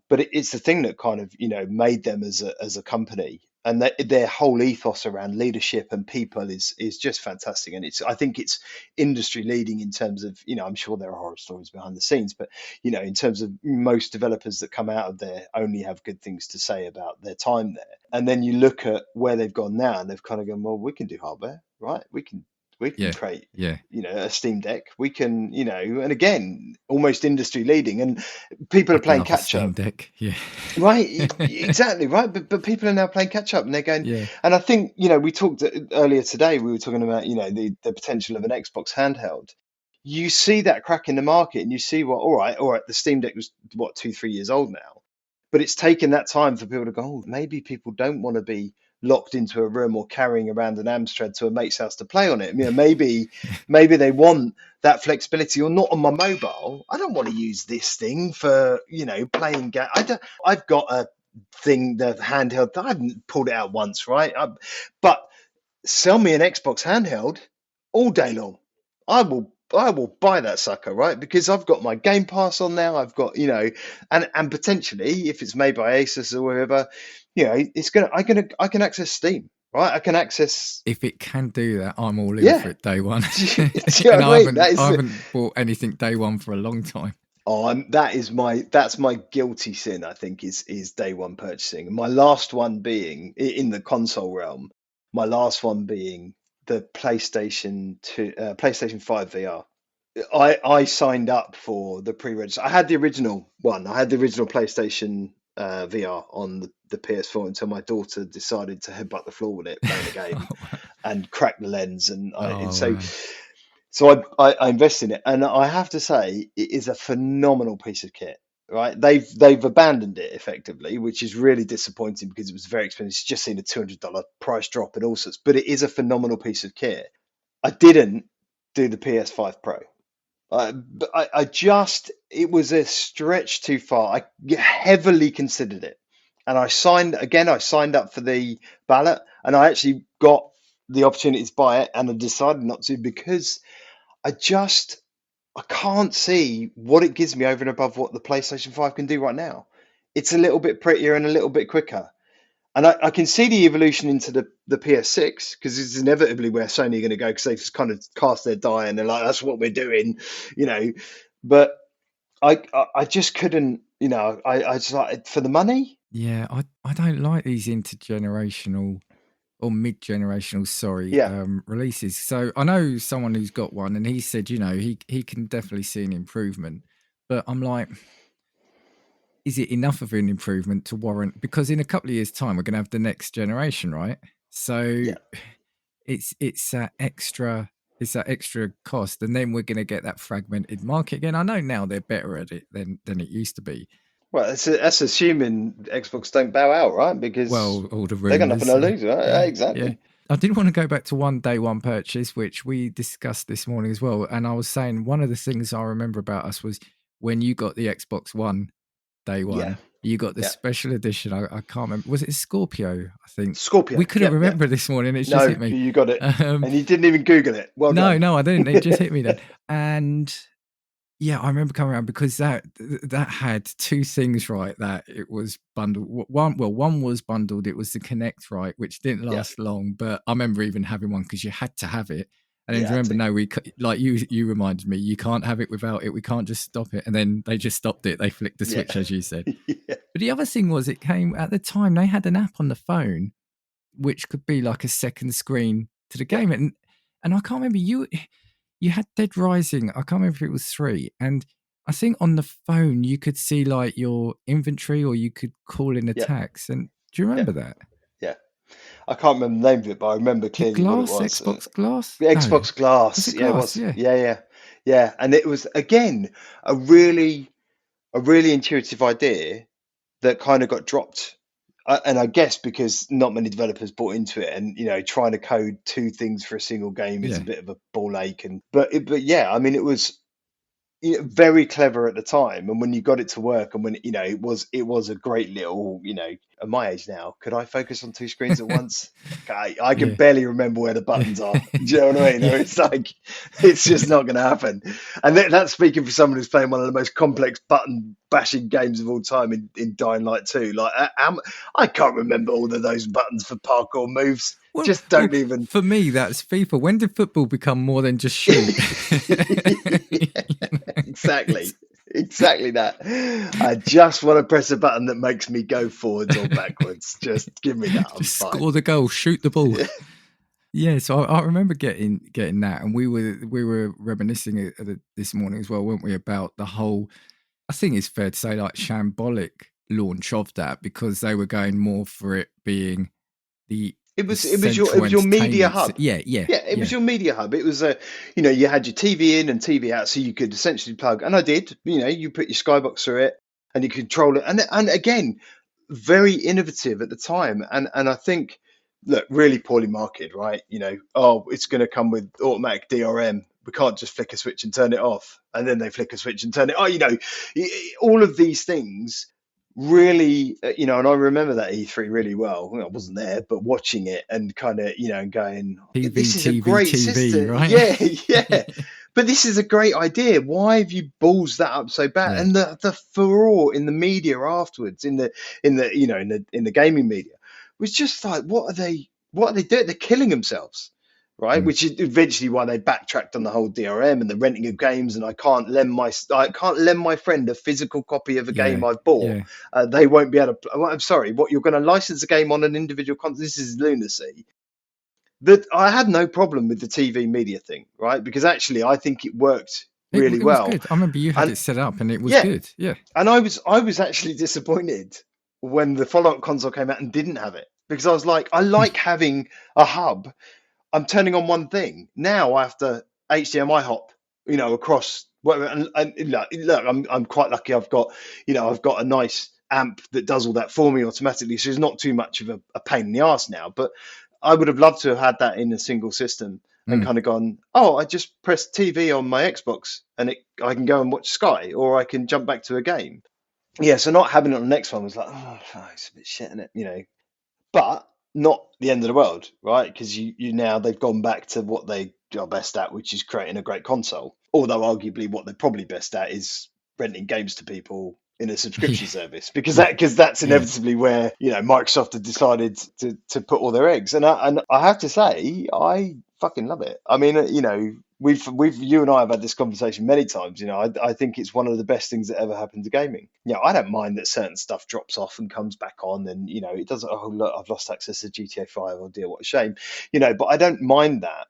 But it's the thing that kind of, made them as a company, and their whole ethos around leadership and people is just fantastic. And I think it's industry leading in terms of, I'm sure there are horror stories behind the scenes, but, in terms of most developers that come out of there only have good things to say about their time there. And then you look at where they've gone now and they've kind of gone, well, we can do hardware, right? We can create, a Steam Deck. We can, and again, almost industry leading, and people are playing catch up. Steam Deck, yeah, right, exactly, right. But people are now playing catch up, and they're going. Yeah. And I think, we talked earlier today. We were talking about, the potential of an Xbox handheld. You see that crack in the market, and you see all right. The Steam Deck was 2-3 years old now, but it's taken that time for people to go. Oh, maybe people don't want to be locked into a room or carrying around an Amstrad to a mate's house to play on it. Maybe they want that flexibility, or not on my mobile. I don't want to use this thing for, playing game. I've got a thing, the handheld, I haven't pulled it out once, right? But sell me an Xbox handheld all day long. I will buy that sucker, right? Because I've got my Game Pass on now. I've got, and potentially if it's made by Asus or wherever, I can access Steam, right? I can access. If it can do that, I'm all in for it day one. And I haven't bought anything day one for a long time. Oh, that's my guilty sin, I think, is day one purchasing. My last one being in the console realm. My last one being the PlayStation 5 VR. I signed up for the pre-register. I had the original one. I had the original PlayStation VR on the PS4 until my daughter decided to headbutt the floor with it playing the game and crack the lens. So I invested in it, and I have to say it is a phenomenal piece of kit. Right, they've abandoned it effectively, which is really disappointing because it was very expensive. It's just seen a $200 price drop and all sorts, but it is a phenomenal piece of kit. I didn't do the PS5 Pro. But it was a stretch too far. I heavily considered it, and I signed up for the ballot, and I actually got the opportunity to buy it, and I decided not to because I just I can't see what it gives me over and above what the PlayStation 5 can do right now. It's a little bit prettier and a little bit quicker. And I can see the evolution into the PS6 because it's inevitably where Sony are going to go because they've just kind of cast their die and they're like, that's what we're doing, you know. But I just couldn't, I just like for the money. Yeah, I don't like these intergenerational or mid-generational, sorry, Yeah, releases. So I know someone who's got one, and he said, he can definitely see an improvement. But I'm like, is it enough of an improvement to warrant? Because in a couple of years' time, we're going to have the next generation, right? So yeah. it's that extra cost, and then we're going to get that fragmented market again. I know now they're better at it than it used to be. Well, that's assuming Xbox don't bow out, right? Because Well, all the they're got nothing rumors, to lose, right? yeah, Exactly. yeah. I did want to go back to one day one purchase, which we discussed this morning as well. And I was saying one of the things I remember about us was when you got the Xbox One day Yeah, one, you got the yeah. special edition. I can't remember. Was it Scorpio? I think. Scorpio. We couldn't Yeah, yeah. remember this morning. It's just No, hit me. you got it, Um, and you didn't even Google it. Well no, done. no, I didn't. It just hit me then. And yeah, I remember coming around because that had two things, right? That it was bundled. One was bundled. It was the Connect, right, which didn't Yeah, last long. But I remember even having one because you had to have it. And then yeah, remember, to. no, like you reminded me, you can't have it without it. We can't just stop it. And then they just stopped it. They flicked the Yeah, switch, as you said. yeah, But the other thing was, it came at the time. They had an app on the phone which could be like a second screen to the yeah, game, and I can't remember you had Dead Rising. I can't remember if it was 3. And I think on the phone you could see like your inventory or you could call in yeah, attacks. And do you yeah, remember that? yeah. I can't remember the name of it, but I remember Is it clearly what it Glass? was. Xbox Glass? The No. Xbox Was Glass. it Yeah, it Glass? was. Yeah. Yeah, yeah, yeah. And it was again a really intuitive idea that kind of got dropped. And I guess because not many developers bought into it, and trying to code two things for a single game is a Yeah. bit of a ball ache. But yeah, I mean, it was very clever at the time, and when you got it to work, and when it was a great little, at my age now, could I focus on two screens at once? I can Yeah. barely remember where the buttons are. Do you know what I mean? Yeah. It's like it's just not going to happen. And that's speaking for someone who's playing one of the most complex button bashing games of all time in Dying Light 2. Like I can't remember all of those buttons for parkour moves. Well, Just don't even. for me, that's FIFA. When did football become more than just shoot? Exactly that. I just want to press a button that makes me go forwards or backwards. Just give me that. I'm Just fine. score the goal, shoot the ball. Yeah, so I remember getting that, and we were reminiscing this morning as well, weren't we, about the whole. I think it's fair to say, like, shambolic launch of that, because they were going more for it being the It was central your media entertainment hub. Yeah, It was your media hub. It was you had your TV in and TV out, so you could essentially plug. And I did. You put your Skybox through it, and you control it. And again, very innovative at the time. And I think, look, really poorly marketed, right? It's going to come with automatic DRM. We can't just flick a switch and turn it off, and then they flick a switch and turn it. All of these things really, and I remember that E3 really well. I wasn't there, but watching it and kind of, going, this is a great system. right? Yeah. But this is a great idea. Why have you balls that up so bad? Yeah. And the furore in the media afterwards, in the gaming media, was just like, what are they doing? They're killing themselves. Right, which is eventually why they backtracked on the whole DRM and the renting of games. And I can't lend my friend a physical copy of a game I've bought. Yeah. They won't be able to. I'm sorry, what, you're going to license a game on an individual console? This is lunacy. That I had no problem with the TV media thing, right? Because actually, I think it worked really it well. Was good. I remember you had it set up, and it was good. Yeah, and I was actually disappointed when the follow-up console came out and didn't have it, because I was like, I like having a hub. I'm turning on one thing. Now I have to HDMI hop, across whatever. And look, I'm quite lucky. I've got a nice amp that does all that for me automatically, so it's not too much of a pain in the ass now. But I would have loved to have had that in a single system and kind of gone, oh, I just press TV on my Xbox and I can go and watch Sky, or I can jump back to a game. Yeah, so not having it on the next one was like, oh, it's a bit shit, isn't it? But not the end of the world, right? Because you now they've gone back to what they are best at, which is creating a great console. Although arguably what they're probably best at is renting games to people in a subscription service, because that's Yeah. inevitably where Microsoft have decided to put all their eggs. And I have to say, I fucking love it. I mean, we've you and I have had this conversation many times. I think it's one of the best things that ever happened to gaming. I don't mind that certain stuff drops off and comes back on, and it doesn't. Oh look, I've lost access to GTA 5. Oh dear, what a shame. But I don't mind that,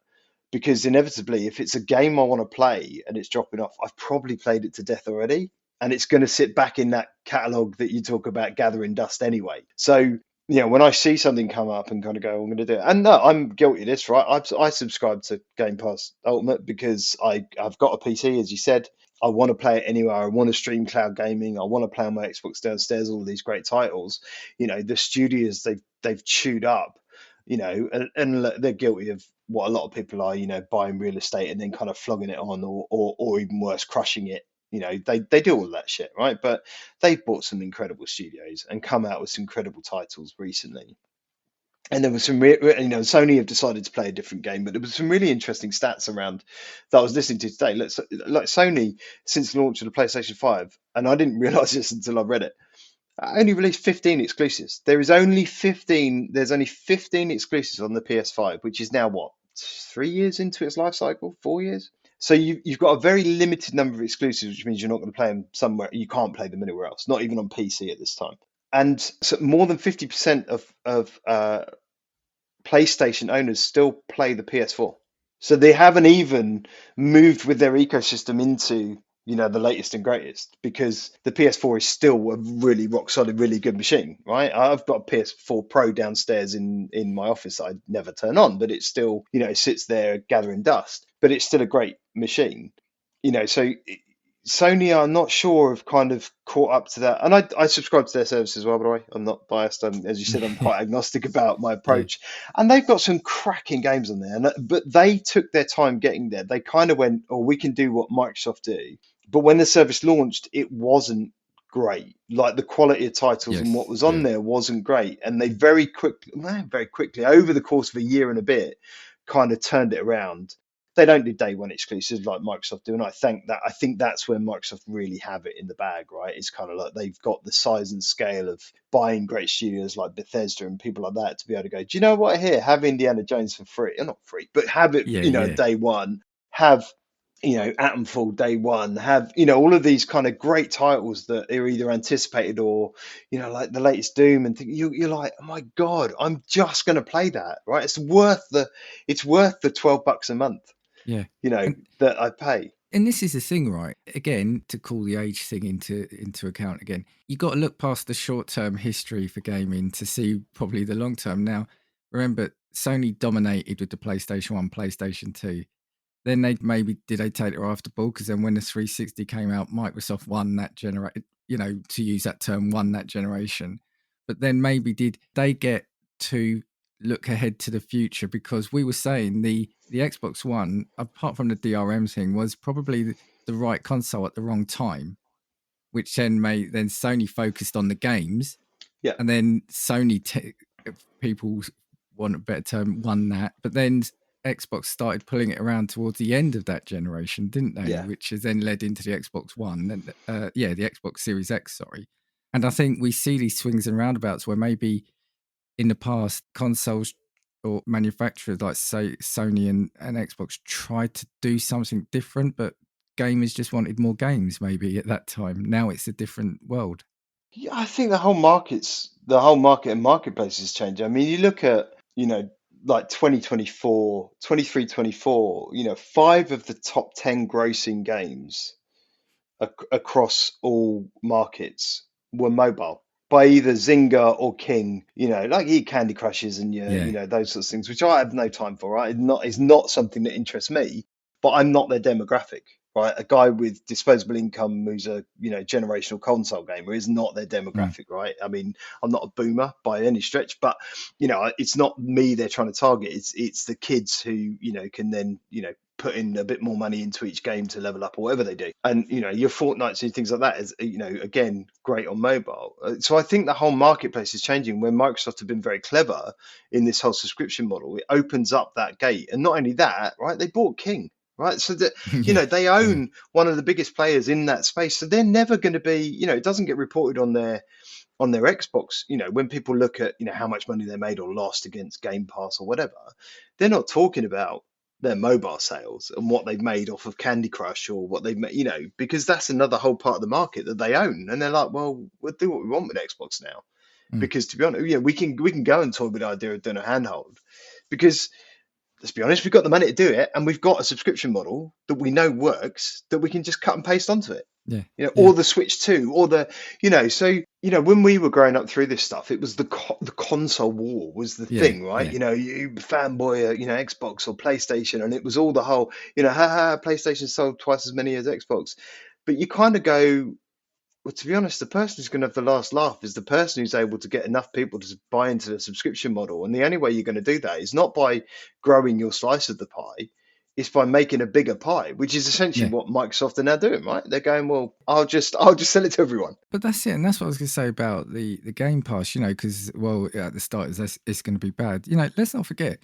because inevitably, if it's a game I want to play and it's dropping off, I've probably played it to death already, and it's going to sit back in that catalog that you talk about gathering dust anyway. So when I see something come up and kind of go, I'm going to do it. And no, I'm guilty of this, right? I subscribe to Game Pass Ultimate because I've got a PC, as you said. I want to play it anywhere. I want to stream cloud gaming. I want to play on my Xbox downstairs, all of these great titles. The studios they've chewed up, and they're guilty of what a lot of people are, buying real estate and then kind of flogging it on, or even worse, crushing it. They do all that shit, right? But they've bought some incredible studios and come out with some incredible titles recently. And there was some, Sony have decided to play a different game, but there was some really interesting stats around that I was listening to today. Like Sony, since the launch of the PlayStation 5, and I didn't realize this until I read it, only released 15 exclusives. There's only 15 exclusives on the PS5, which is now what, 3 years into its life cycle, 4 years. So you've got a very limited number of exclusives, which means you're not going to play them somewhere. You can't play them anywhere else, not even on PC at this time. And so more than 50% of PlayStation owners still play the PS4. So they haven't even moved with their ecosystem into the latest and greatest, because the PS4 is still a really rock solid, really good machine, right? I've got a PS4 Pro downstairs in my office that I never turn on, but it's still, it sits there gathering dust, but it's still a great machine. So Sony, I'm not sure, have kind of caught up to that. And I subscribe to their service as well, by the way. I'm not biased. As you said, I'm quite agnostic about my approach. And they've got some cracking games on there. But they took their time getting there. They kind of went, oh, we can do what Microsoft do. But when the service launched, it wasn't great. Like, the quality of titles and what was on there wasn't great. And they very quickly, over the course of a year and a bit, kind of turned it around. They don't do day one exclusives like Microsoft do, and I think that's where Microsoft really have it in the bag, right? It's kind of like they've got the size and scale of buying great studios like Bethesda and people like that to be able to go, do you know what, here, have Indiana Jones for free, or not free, but have it, day one, have Atomfall day one, have all of these kind of great titles that are either anticipated or like the latest Doom, and you're like, oh my god, I'm just going to play that, right? It's worth the $12 a month. Yeah. That I pay. And this is the thing, right? Again, to call the age thing into account again, you got to look past the short-term history for gaming to see probably the long-term. Now, remember, Sony dominated with the PlayStation 1, PlayStation 2. Then did they take it off the ball? Because then when the 360 came out, Microsoft won that generation, to use that term, won that generation. But then maybe did they get to look ahead to the future? Because we were saying the Xbox One, apart from the DRM thing, was probably the right console at the wrong time, which then Sony focused on the games. Yeah. And then Sony, people want a better term, won that. But then Xbox started pulling it around towards the end of that generation, didn't they? Yeah. Which has then led into the Xbox One, the Xbox Series X, sorry. And I think we see these swings and roundabouts where maybe in the past, consoles or manufacturers like, say, Sony and Xbox tried to do something different, but gamers just wanted more games maybe at that time. Now it's a different world. Yeah, I think the whole market and marketplace has changed. I mean, you look at, like 2024, 23, 24, 5 of the top 10 grossing games across all markets were mobile, by either Zynga or King, like your Candy Crushes and your, those sorts of things, which I have no time for, right? It's not something that interests me, but I'm not their demographic, right? A guy with disposable income who's a, generational console gamer is not their demographic, right? I mean, I'm not a boomer by any stretch, but, it's not me they're trying to target. It's the kids who, can then, putting a bit more money into each game to level up or whatever they do. And your Fortnites and things like that is again great on mobile. So I think the whole marketplace is changing. Where Microsoft have been very clever in this whole subscription model, it opens up that gate. And not only that, right, they bought King. Right, so that they own one of the biggest players in that space, so they're never going to be. It doesn't get reported on their Xbox. When people look at how much money they made or lost against Game Pass or whatever, they're not talking about their mobile sales and what they've made off of Candy Crush or what they've made, because that's another whole part of the market that they own, and they're like, well, we'll do what we want with Xbox now, because to be honest, we can go and toy with the idea of doing a handheld, because let's be honest, we've got the money to do it, and we've got a subscription model that we know works that we can just cut and paste onto it. Or the Switch 2, or the, so, when we were growing up through this stuff, it was the console war was the thing, right? You fanboy, Xbox or PlayStation, and it was all the whole, PlayStation sold twice as many as Xbox. But you kind of go, well, to be honest, the person who's going to have the last laugh is the person who's able to get enough people to buy into the subscription model. And the only way you're going to do that is not by growing your slice of the pie, it's by making a bigger pie, which is essentially what Microsoft are now doing, right? They're going, well, I'll just sell it to everyone. But that's it, and that's what I was going to say about the Game Pass. Because at the start it's going to be bad. Let's not forget,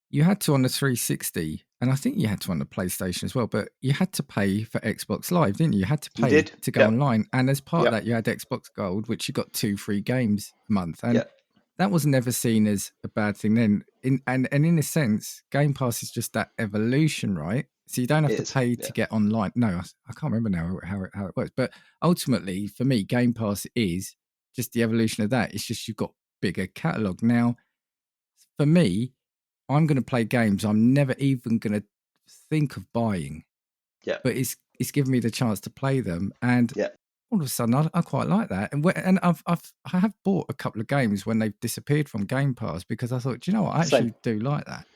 you had to on the 360, and I think you had to on the PlayStation as well, but you had to pay for Xbox Live, didn't you? You had to pay to go online. And as part of that, you had Xbox Gold, which you got 2 free games a month. And that was never seen as a bad thing then. In a sense, Game Pass is just that evolution, right? So you don't have to pay to get online. No, I can't remember now how it works. But ultimately, for me, Game Pass is just the evolution of that. It's just you've got bigger catalogue. Now, for me, I'm going to play games I'm never even going to think of buying. But it's given me the chance to play them, and all of a sudden I quite like that. And I have bought a couple of games when they've disappeared from Game Pass, because I thought, do you know what, I actually do like that,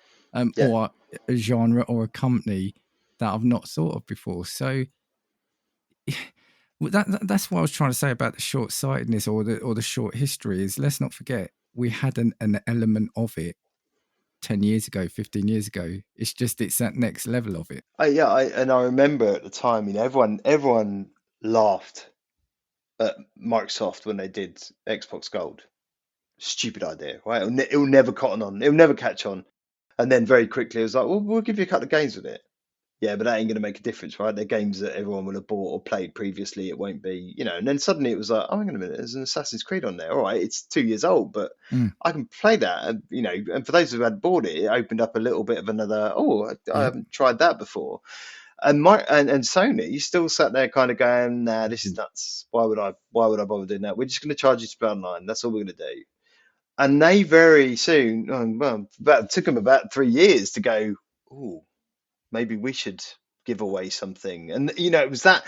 or a genre or a company that I've not thought of before. So that's what I was trying to say about the short-sightedness or the short history. Is, let's not forget, we had an element of it 10 years ago, 15 years ago. It's that next level of it. And I remember at the time, everyone laughed at Microsoft when they did Xbox Gold. Stupid idea, right? It'll never cotton on. It'll never catch on. And then very quickly it was like, well, we'll give you a couple of games with it. Yeah, but that ain't going to make a difference, right? They're games that everyone will have bought or played previously. It won't be, And then suddenly it was like, oh, hang on a minute, there's an Assassin's Creed on there. All right, it's 2 years old, but I can play that. And, and for those who had bought it, it opened up a little bit of another, I haven't tried that before. And and Sony still sat there kind of going, nah, this is nuts. Why would I bother doing that? We're just going to charge you to play online. That's all we're going to do. And they very soon, it took them about 3 years to go, maybe we should give away something. And it was that.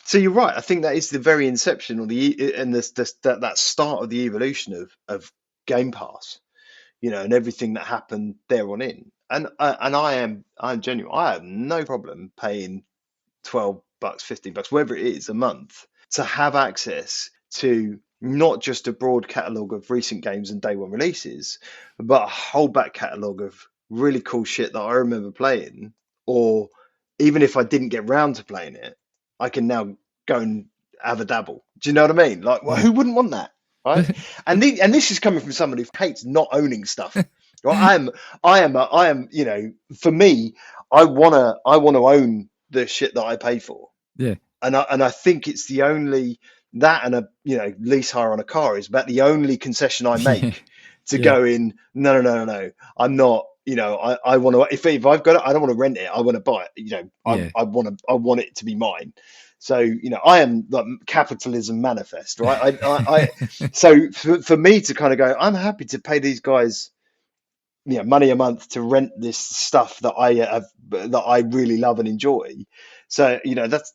So you're right. I think that is the very inception, or that start of the evolution of Game Pass, and everything that happened there on in. And I'm genuine. I have no problem paying $12, $15, whatever it is a month, to have access to not just a broad catalogue of recent games and day one releases, but a whole back catalogue of really cool shit that I remember playing. Or even if I didn't get round to playing it, I can now go and have a dabble. Do you know what I mean? Like, well, who wouldn't want that, right? and this is coming from somebody who hates not owning stuff. Right? I am. For me, I wanna own the shit that I pay for. Yeah. And I think it's the only that, and a lease hire on a car is about the only concession I make to go in. No. I'm not. I want to. If I've got it, I don't want to rent it. I want to buy it. I want it to be mine. So I am like capitalism manifest, right? So for me to kind of go, I'm happy to pay these guys money a month to rent this stuff that I really love and enjoy. So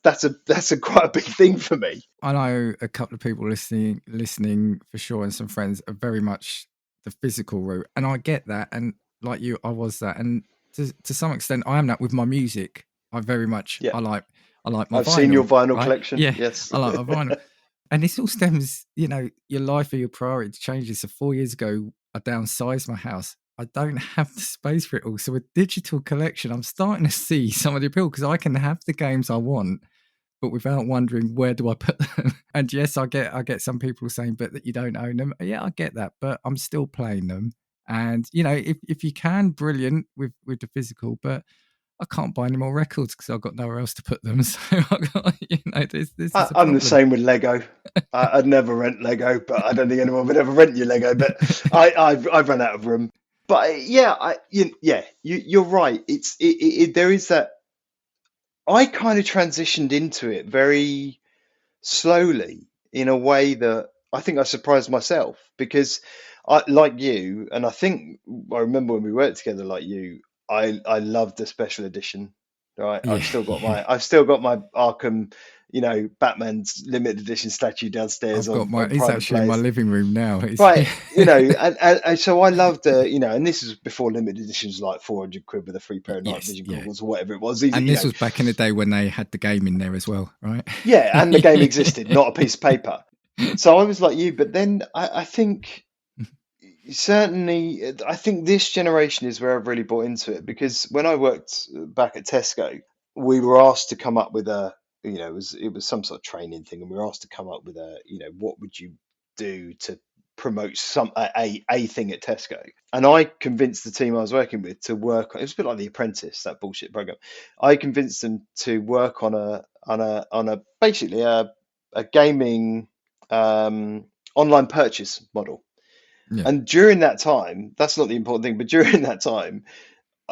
that's a quite a big thing for me. I know a couple of people listening for sure, and some friends are very much the physical route, and I get that. And like you, I was that, and to some extent, I am that with my music. I very much I like my. I've vinyl, seen your vinyl right? collection. Yeah, Yes, I like my vinyl. And this all stems, your life or your priorities changes. So 4 years ago, I downsized my house. I don't have the space for it all. So with digital collection, I'm starting to see some of the appeal because I can have the games I want, but without wondering where do I put them. And yes, I get some people saying, but that you don't own them. Yeah, I get that, but I'm still playing them. And if you can, brilliant with the physical, but I can't buy any more records because I've got nowhere else to put them. So I got, this is a I'm problem. the same with Lego. I'd never rent Lego, but I don't think anyone would ever rent you Lego. But I've run out of room. But you're right. There is that. I kind of transitioned into it very slowly in a way that I think I surprised myself because like you, and I think I remember when we worked together, like you, I loved the special edition. Right, Yeah, I've still got my Arkham, Batman's limited edition statue downstairs I've got on it's Private actually in my Players. living room now. It's, Right, and so I loved and this is before limited editions like 400 quid with a free pair of night yes, vision yeah. goggles or whatever it was. And this was back in the day when they had the game in there as well, right? Yeah, and the game existed, not a piece of paper. So I was like you, but then I think certainly, I think this generation is where I've really bought into it because when I worked back at Tesco, we were asked to come up with it was some sort of training thing, and we were asked to come up with what would you do to promote a thing at Tesco, and I convinced the team I was working with to work on. It was a bit like The Apprentice, that bullshit program. I convinced them to work on a basically a gaming online purchase model. Yeah. And during that time, that's not the important thing, but during that time,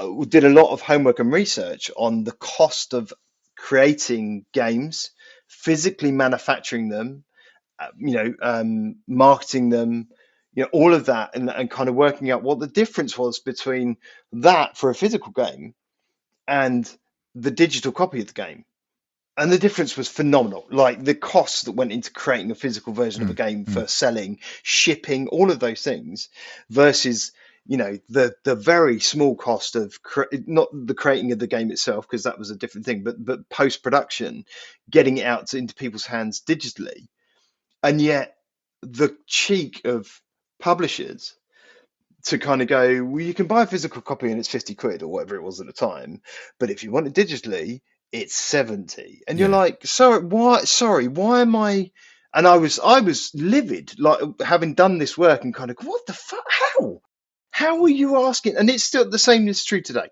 we did a lot of homework and research on the cost of creating games, physically manufacturing them, marketing them, all of that, and kind of working out what the difference was between that for a physical game and the digital copy of the game. And the difference was phenomenal. Like the costs that went into creating a physical version of a game for selling, shipping, all of those things, versus the very small cost of not the creating of the game itself, because that was a different thing, but post production, getting it out into people's hands digitally, and yet the cheek of publishers to kind of go, well, you can buy a physical copy and it's 50 quid or whatever it was at the time, but if you want it digitally, it's 70. And you're like, sorry, why am I? And I was livid, like having done this work and kind of, what the fuck? How are you asking? And it's still the same is true today,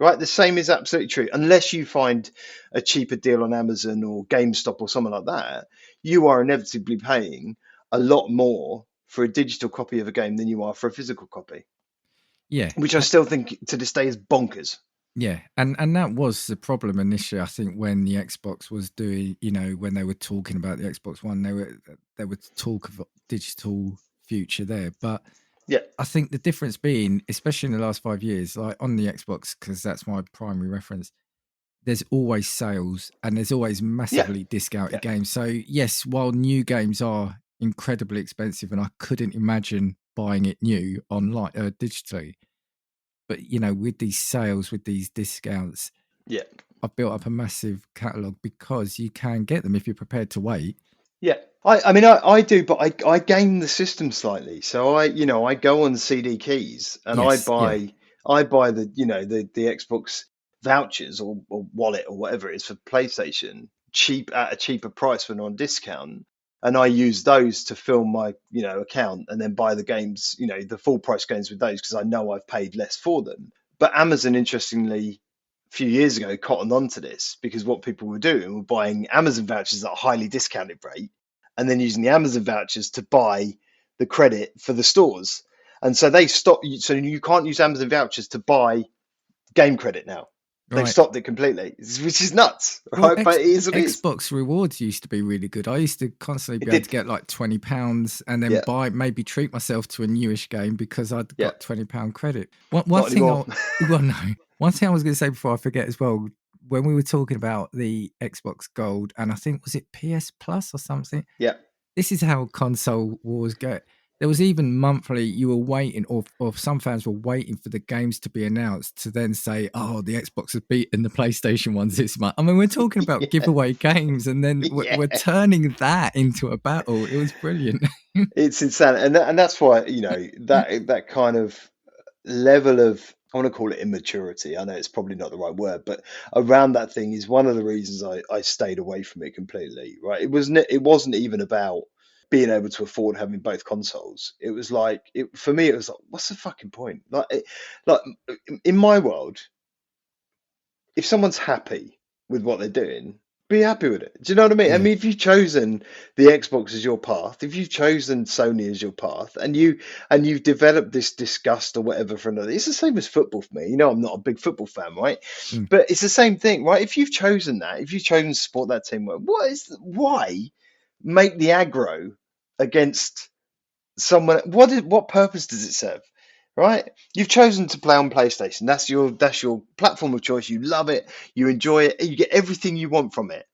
right? The same is absolutely true. Unless you find a cheaper deal on Amazon or GameStop or something like that, you are inevitably paying a lot more for a digital copy of a game than you are for a physical copy. Yeah. Which I still think to this day is bonkers. Yeah, and that was the problem initially. I think when the Xbox was doing, when they were talking about the Xbox One, there was talk of digital future there. But yeah, I think the difference being, especially in the last 5 years, like on the Xbox, because that's my primary reference, there's always sales and there's always massively discounted games. So yes, while new games are incredibly expensive, and I couldn't imagine buying it new online digitally. But with these sales, with these discounts, I've built up a massive catalogue because you can get them if you're prepared to wait. Yeah, I do, but I game the system slightly. So I go on CD keys and I buy the Xbox vouchers or wallet or whatever it is for PlayStation cheap at a cheaper price when on discount. And I use those to fill my, account and then buy the games, the full price games with those because I know I've paid less for them. But Amazon, interestingly, a few years ago, cottoned on to this because what people were doing were buying Amazon vouchers at a highly discounted rate and then using the Amazon vouchers to buy the credit for the stores. And so they stopped. So you can't use Amazon vouchers to buy game credit now. They've stopped it completely, which is nuts, right? Well, but it is what it is. Xbox rewards used to be really good. I used to constantly be able to get like £20 and then maybe treat myself to a newish game because I'd got £20 credit. One thing I was going to say before I forget as well, when we were talking about the Xbox Gold, and I think was it PS Plus or something? Yeah. This is how console wars go. There was even monthly, you were waiting, or some fans were waiting for the games to be announced to then say, oh, the Xbox has beaten the PlayStation ones this month. I mean, we're talking about giveaway games, and then we're turning that into a battle. It was brilliant. It's insane. And that's why, that kind of, level of, I want to call it immaturity. I know it's probably not the right word, but around that thing is one of the reasons I stayed away from it completely. Right? It wasn't even about being able to afford having both consoles. It was like for me. It was like, what's the fucking point? Like in my world, if someone's happy with what they're doing, be happy with it. Do you know what I mean? I Yeah. mean, if you've chosen the Xbox as your path, if you've chosen Sony as your path, and you've developed this disgust or whatever for another, it's the same as football for me. You know, I'm not a big football fan, right? Mm. But it's the same thing, right? If you've chosen that, if you've chosen to support that team, why make the aggro against someone? What purpose does it serve? Right? You've chosen to play on PlayStation. That's your platform of choice. You love it, you enjoy it, you get everything you want from it.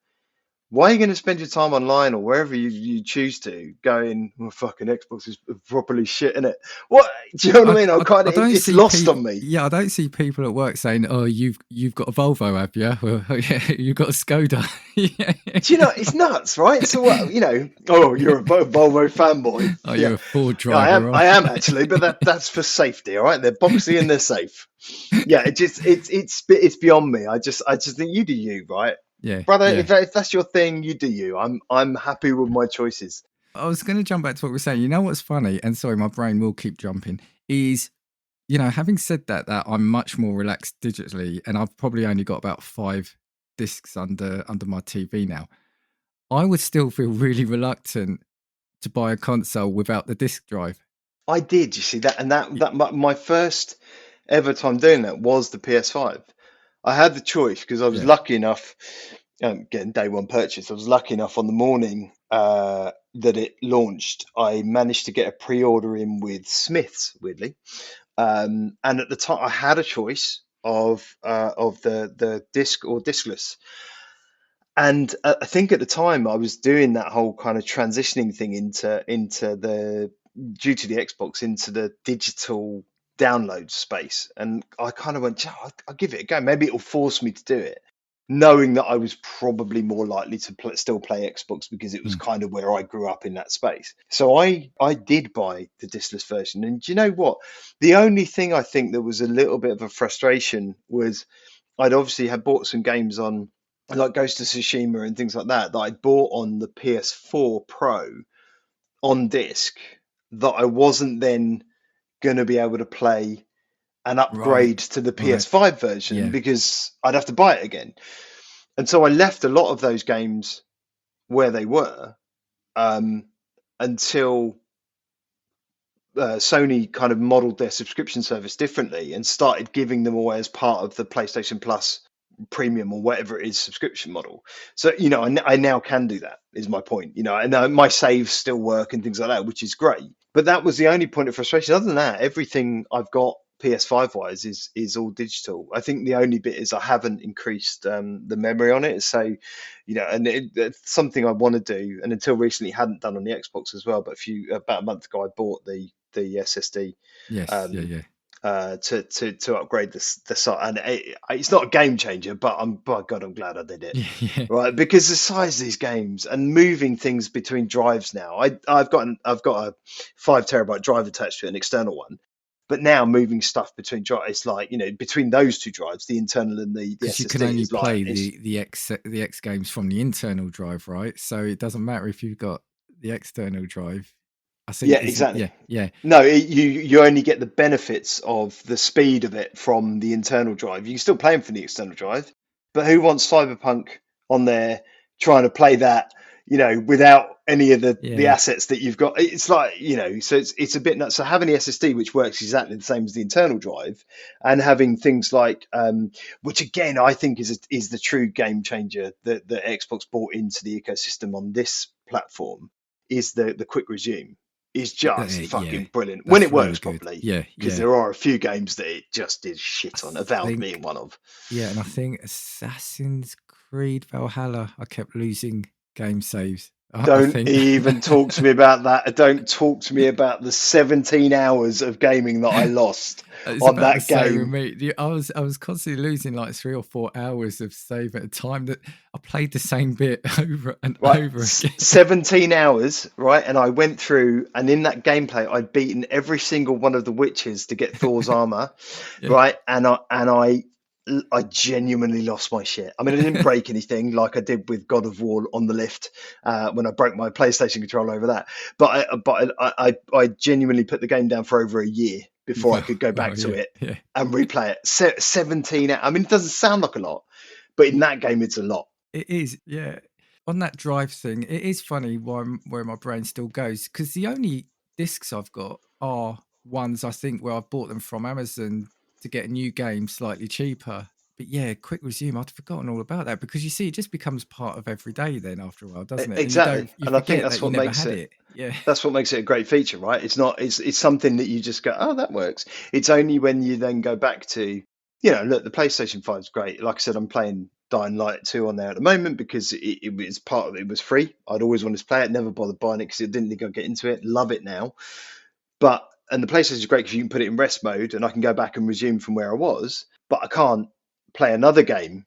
Why are you going to spend your time online or wherever you choose to going, well, fucking Xbox is properly shit, innit? What do you know what I mean? I don't It's see lost people. on me. Yeah, I don't see people at work saying, "Oh, you've got a Volvo, have you? Well, yeah, you've got a Skoda." Yeah. Do you know, it's nuts, right? So what, oh, you're a Volvo fanboy. Oh, Yeah. you're a Ford Yeah, driver, I right? am actually, but that's for safety, all right? They're boxy and they're safe. Yeah, it's beyond me. I just think you do you, right? Yeah, Brother, yeah. if that's your thing, you do you. I'm happy with my choices. I was going to jump back to what we were saying. You know what's funny? And sorry, my brain will keep jumping. Is having said that I'm much more relaxed digitally, and I've probably only got about 5 discs under my TV now. I would still feel really reluctant to buy a console without the disc drive. I did, you see that, and my first ever time doing that was the PS5. I had the choice because I was Yeah. lucky enough, getting day one purchase. I was lucky enough on the morning that it launched. I managed to get a pre-order in with Smiths, weirdly, and at the time I had a choice of the disc or discless. And I think at the time I was doing that whole kind of transitioning thing into the due to the Xbox into the digital download space, and I kind of went, "Yeah, I'll give it a go. Maybe it'll force me to do it," knowing that I was probably more likely to still play Xbox because it was Mm. kind of where I grew up in that space. So I did buy the discless version, and do you know what? The only thing I think that was a little bit of a frustration was I'd obviously had bought some games on like Ghost of Tsushima and things like that I'd bought on the PS4 Pro on disc that I wasn't then going to be able to play and upgrade Right. to the Right. PS5 version Yeah. because I'd have to buy it again. And so I left a lot of those games where they were until Sony kind of modeled their subscription service differently and started giving them away as part of the PlayStation Plus premium or whatever it is subscription model. So I now can do that, is my point. And my saves still work and things like that, which is great. But that was the only point of frustration. Other than that, everything I've got PS5 wise is all digital. I think the only bit is I haven't increased the memory on it. So and it's something I want to do, and until recently hadn't done on the Xbox as well. But about a month ago I bought the SSD Yes. Yeah. to upgrade the site, and it's not a game changer, but by God, I'm glad I did it. Yeah. Yeah. Right, because the size of these games and moving things between drives now, I've got a 5 terabyte drive attached to it, an external one, but now moving stuff between drives, it's like between those two drives, the internal and the Because you can SSD only is like play the X games from the internal drive, right? So it doesn't matter if you've got the external drive. I think yeah, isn't exactly. yeah. No, you only get the benefits of the speed of it from the internal drive. You can still play them from the external drive, but who wants Cyberpunk on there trying to play that, without any of the Yeah. assets that you've got? It's like, so it's a bit nuts. So having the SSD, which works exactly the same as the internal drive, and having things like, which again I think is the true game changer that Xbox brought into the ecosystem on this platform, is the quick resume. Is just Yeah, fucking brilliant when that's it really works good. properly. Yeah, Because yeah. there are a few games that it just did shit on. I Avowed think being one of. Yeah, and I think Assassin's Creed Valhalla, I kept losing game saves I Don't think even talk to me about that. Don't talk to me about the 17 hours of gaming that I lost it's on about the that same with game. me. I was constantly losing like 3 or 4 hours of save at a time. That I played the same bit over and Right, over again. 17 hours, right? And I went through, and in that gameplay, I'd beaten every single one of the witches to get Thor's armor, Yeah. right? I genuinely lost my shit. I mean, I didn't break anything like I did with God of War on the lift when I broke my PlayStation controller over that. I genuinely put the game down for over a year before I could go back to Yeah, it yeah. and replay it. 17. I mean, it doesn't sound like a lot, but in that game, it's a lot. It is, yeah. On that drive thing, it is funny where my brain still goes, because the only discs I've got are ones I think where I've bought them from Amazon to get a new game slightly cheaper. But yeah, quick resume, I'd forgotten all about that, because you see, it just becomes part of every day then after a while, doesn't it? And Exactly, you and I think forget that's that you what never makes had it. it. Yeah. That's what makes it a great feature, right? It's not. It's something that you just go, oh, that works. It's only when you then go back to, look, the PlayStation 5 is great. Like I said, I'm playing Dying Light 2 on there at the moment because it was part of it. It was free. I'd always wanted to play it. Never bothered buying it because I didn't think I'd get into it. Love it now. And the PlayStation is great because you can put it in rest mode and I can go back and resume from where I was. But I can't play another game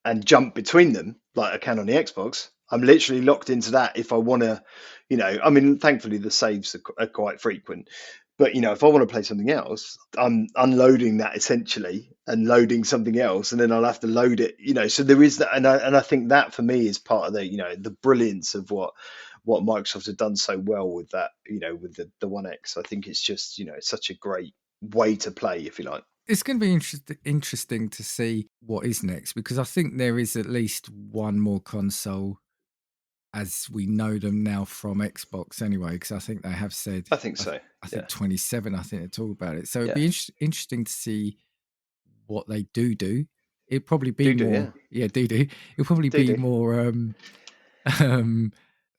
and jump between them like I can on the Xbox. I'm literally locked into that if I want to, I mean, thankfully the saves are quite frequent. But, if I want to play something else, I'm unloading that essentially and loading something else, and then I'll have to load it, so there is that. And I think that for me is part of the brilliance of what Microsoft have done so well with that, with the One X. I think it's just, it's such a great way to play, if you like. It's going to be interesting to see what is next, because I think there is at least one more console as we know them now from Xbox anyway, because I think they have said, I think so. I think Yeah. 27, I think they talk about it. So it'd Yeah. be interesting to see what they do. It'd probably be Do, more, yeah. It'll probably be Do. more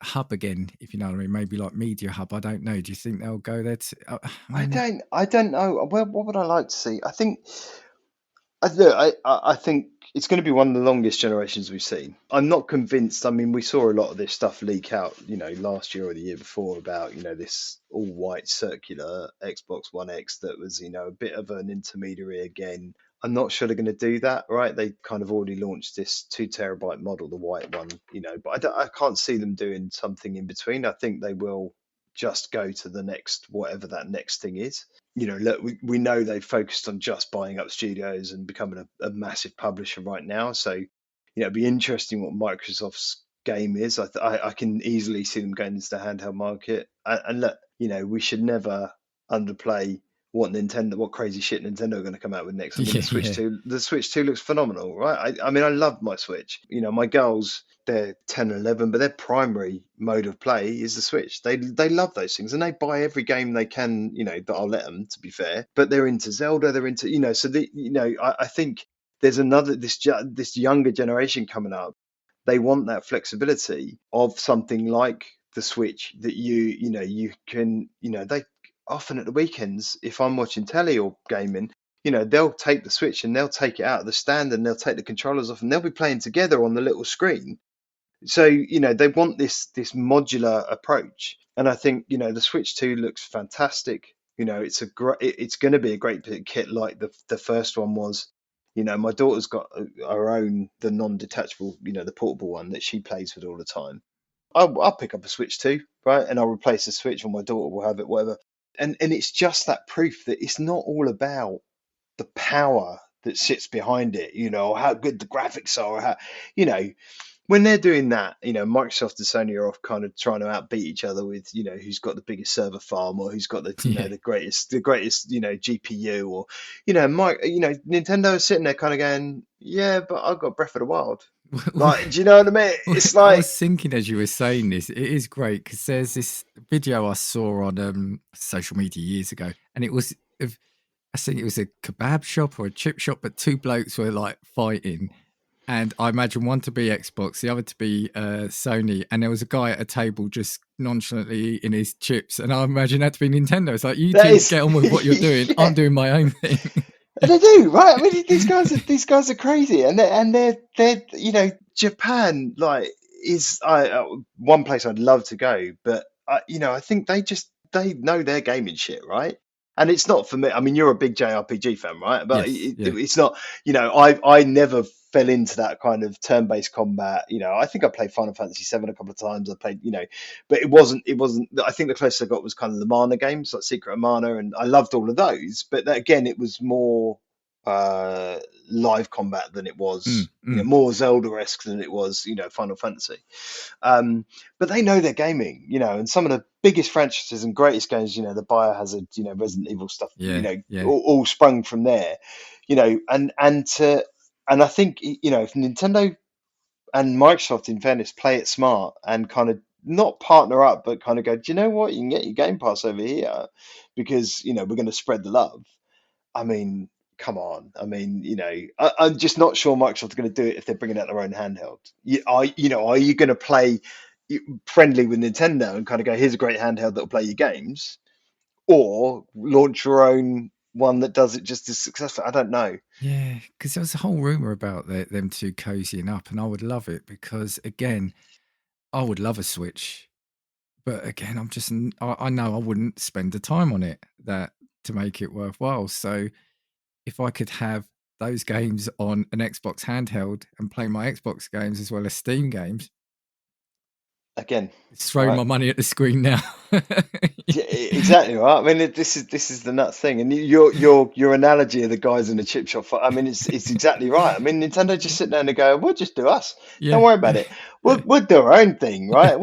hub again, if you know what I mean. Maybe like Media Hub. I don't know. Do you think they'll go there? I don't know. What would I like to see? I think I think it's going to be one of the longest generations we've seen. I'm not convinced. I mean, we saw a lot of this stuff leak out, last year or the year before about, this all white circular Xbox One X that was, a bit of an intermediary again. I'm not sure they're going to do that, right? They kind of already launched this 2 terabyte model, the white one, but I can't see them doing something in between. I think they will just go to the next, whatever that next thing is. Look, we know they've focused on just buying up studios and becoming a massive publisher right now. So, it'd be interesting what Microsoft's game is. I can easily see them going into the handheld market. And look, we should never underplay what crazy shit Nintendo are going to come out with next. I mean, the Switch 2 looks phenomenal, right? I mean, I love my Switch. My girls, they're 10 and 11, but their primary mode of play is the Switch. They love those things, and they buy every game they can, that I'll let them, to be fair. But they're into Zelda, they're into, so I think there's this younger generation coming up. They want that flexibility of something like the Switch that you can, they often at the weekends, if I'm watching telly or gaming, they'll take the Switch and they'll take it out of the stand and they'll take the controllers off and they'll be playing together on the little screen. So, they want this modular approach. And I think, the Switch 2 looks fantastic. It's going to be a great kit like the first one was. My daughter's got her own, the non-detachable, the portable one that she plays with all the time. I'll pick up a Switch 2, right? And I'll replace the Switch, or my daughter will have it, whatever. And it's just that proof that it's not all about the power that sits behind it, or how good the graphics are, or how, when they're doing that, Microsoft and Sony are off kind of trying to outbeat each other with, who's got the biggest server farm or who's got the, the greatest, GPU, or, Nintendo is sitting there kind of going, yeah, but I've got Breath of the Wild. Like, do you know what I mean? It's like, I was thinking as you were saying this, it is great because there's this video I saw on social media years ago, and it was I think it was a kebab shop or a chip shop, but two blokes were like fighting, and I imagine one to be Xbox, the other to be Sony, and there was a guy at a table just nonchalantly eating his chips, and I imagine that to be Nintendo. It's like, you two get on with what you're doing. I'm doing my own thing. And they do, right? I mean, these guys are crazy, and they're Japan, like, is one place I'd love to go, but I think they know their gaming shit, right? And it's not for me. I mean, you're a big JRPG fan, right? But Yes, yeah, it's not. I never fell into that kind of turn-based combat. I think I played Final Fantasy VII a couple of times. I played, but it wasn't. I think the closest I got was kind of the Mana games, like Secret of Mana, and I loved all of those. But again, it was more live combat than it was, more Zelda-esque than it was, Final Fantasy. But they know their gaming, and some of the biggest franchises and greatest games, the Biohazard, Resident Evil stuff, yeah, yeah, all sprung from there, and I think, if Nintendo and Microsoft, in fairness, play it smart and kind of not partner up, but kind of go, do you know what? You can get your Game Pass over here because, we're going to spread the love. I mean, come on. I mean, I'm just not sure Microsoft's going to do it if they're bringing out their own handheld. Are you going to play friendly with Nintendo and kind of go, here's a great handheld that'll play your games, or launch your own one that does it just as successful? I don't know. yeah. Because there was a whole rumor about them two cozying up, and I would love it because, again, I would love a Switch, but again, I know I wouldn't spend the time on it to make it worthwhile. So if I could have those games on an Xbox handheld and play my Xbox games as well as Steam games, Again, it's throwing my money at the screen now. Yeah, exactly right. I mean, this is the nuts thing, and your analogy of the guys in the chip shop. I mean, it's exactly right. I mean, Nintendo just sit down and go, "We'll just do us. Don't worry about it. We'll do our own thing, right?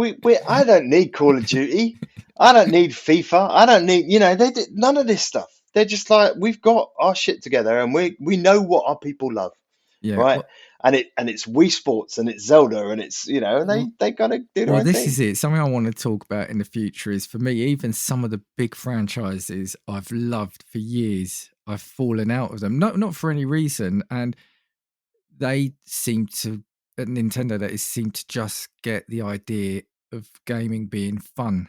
I don't need Call of Duty. I don't need FIFA. I don't need they did none of this stuff. They're just like, we've got our shit together, and we know what our people love, Yeah, right? well, And it's Wii Sports, and it's Zelda, and it's and they gotta do their well, own this thing. is it. Something I want to talk about in the future is, for me, even some of the big franchises I've loved for years, I've fallen out of them. Not for any reason, and they seem to at Nintendo that seem to just get the idea of gaming being fun,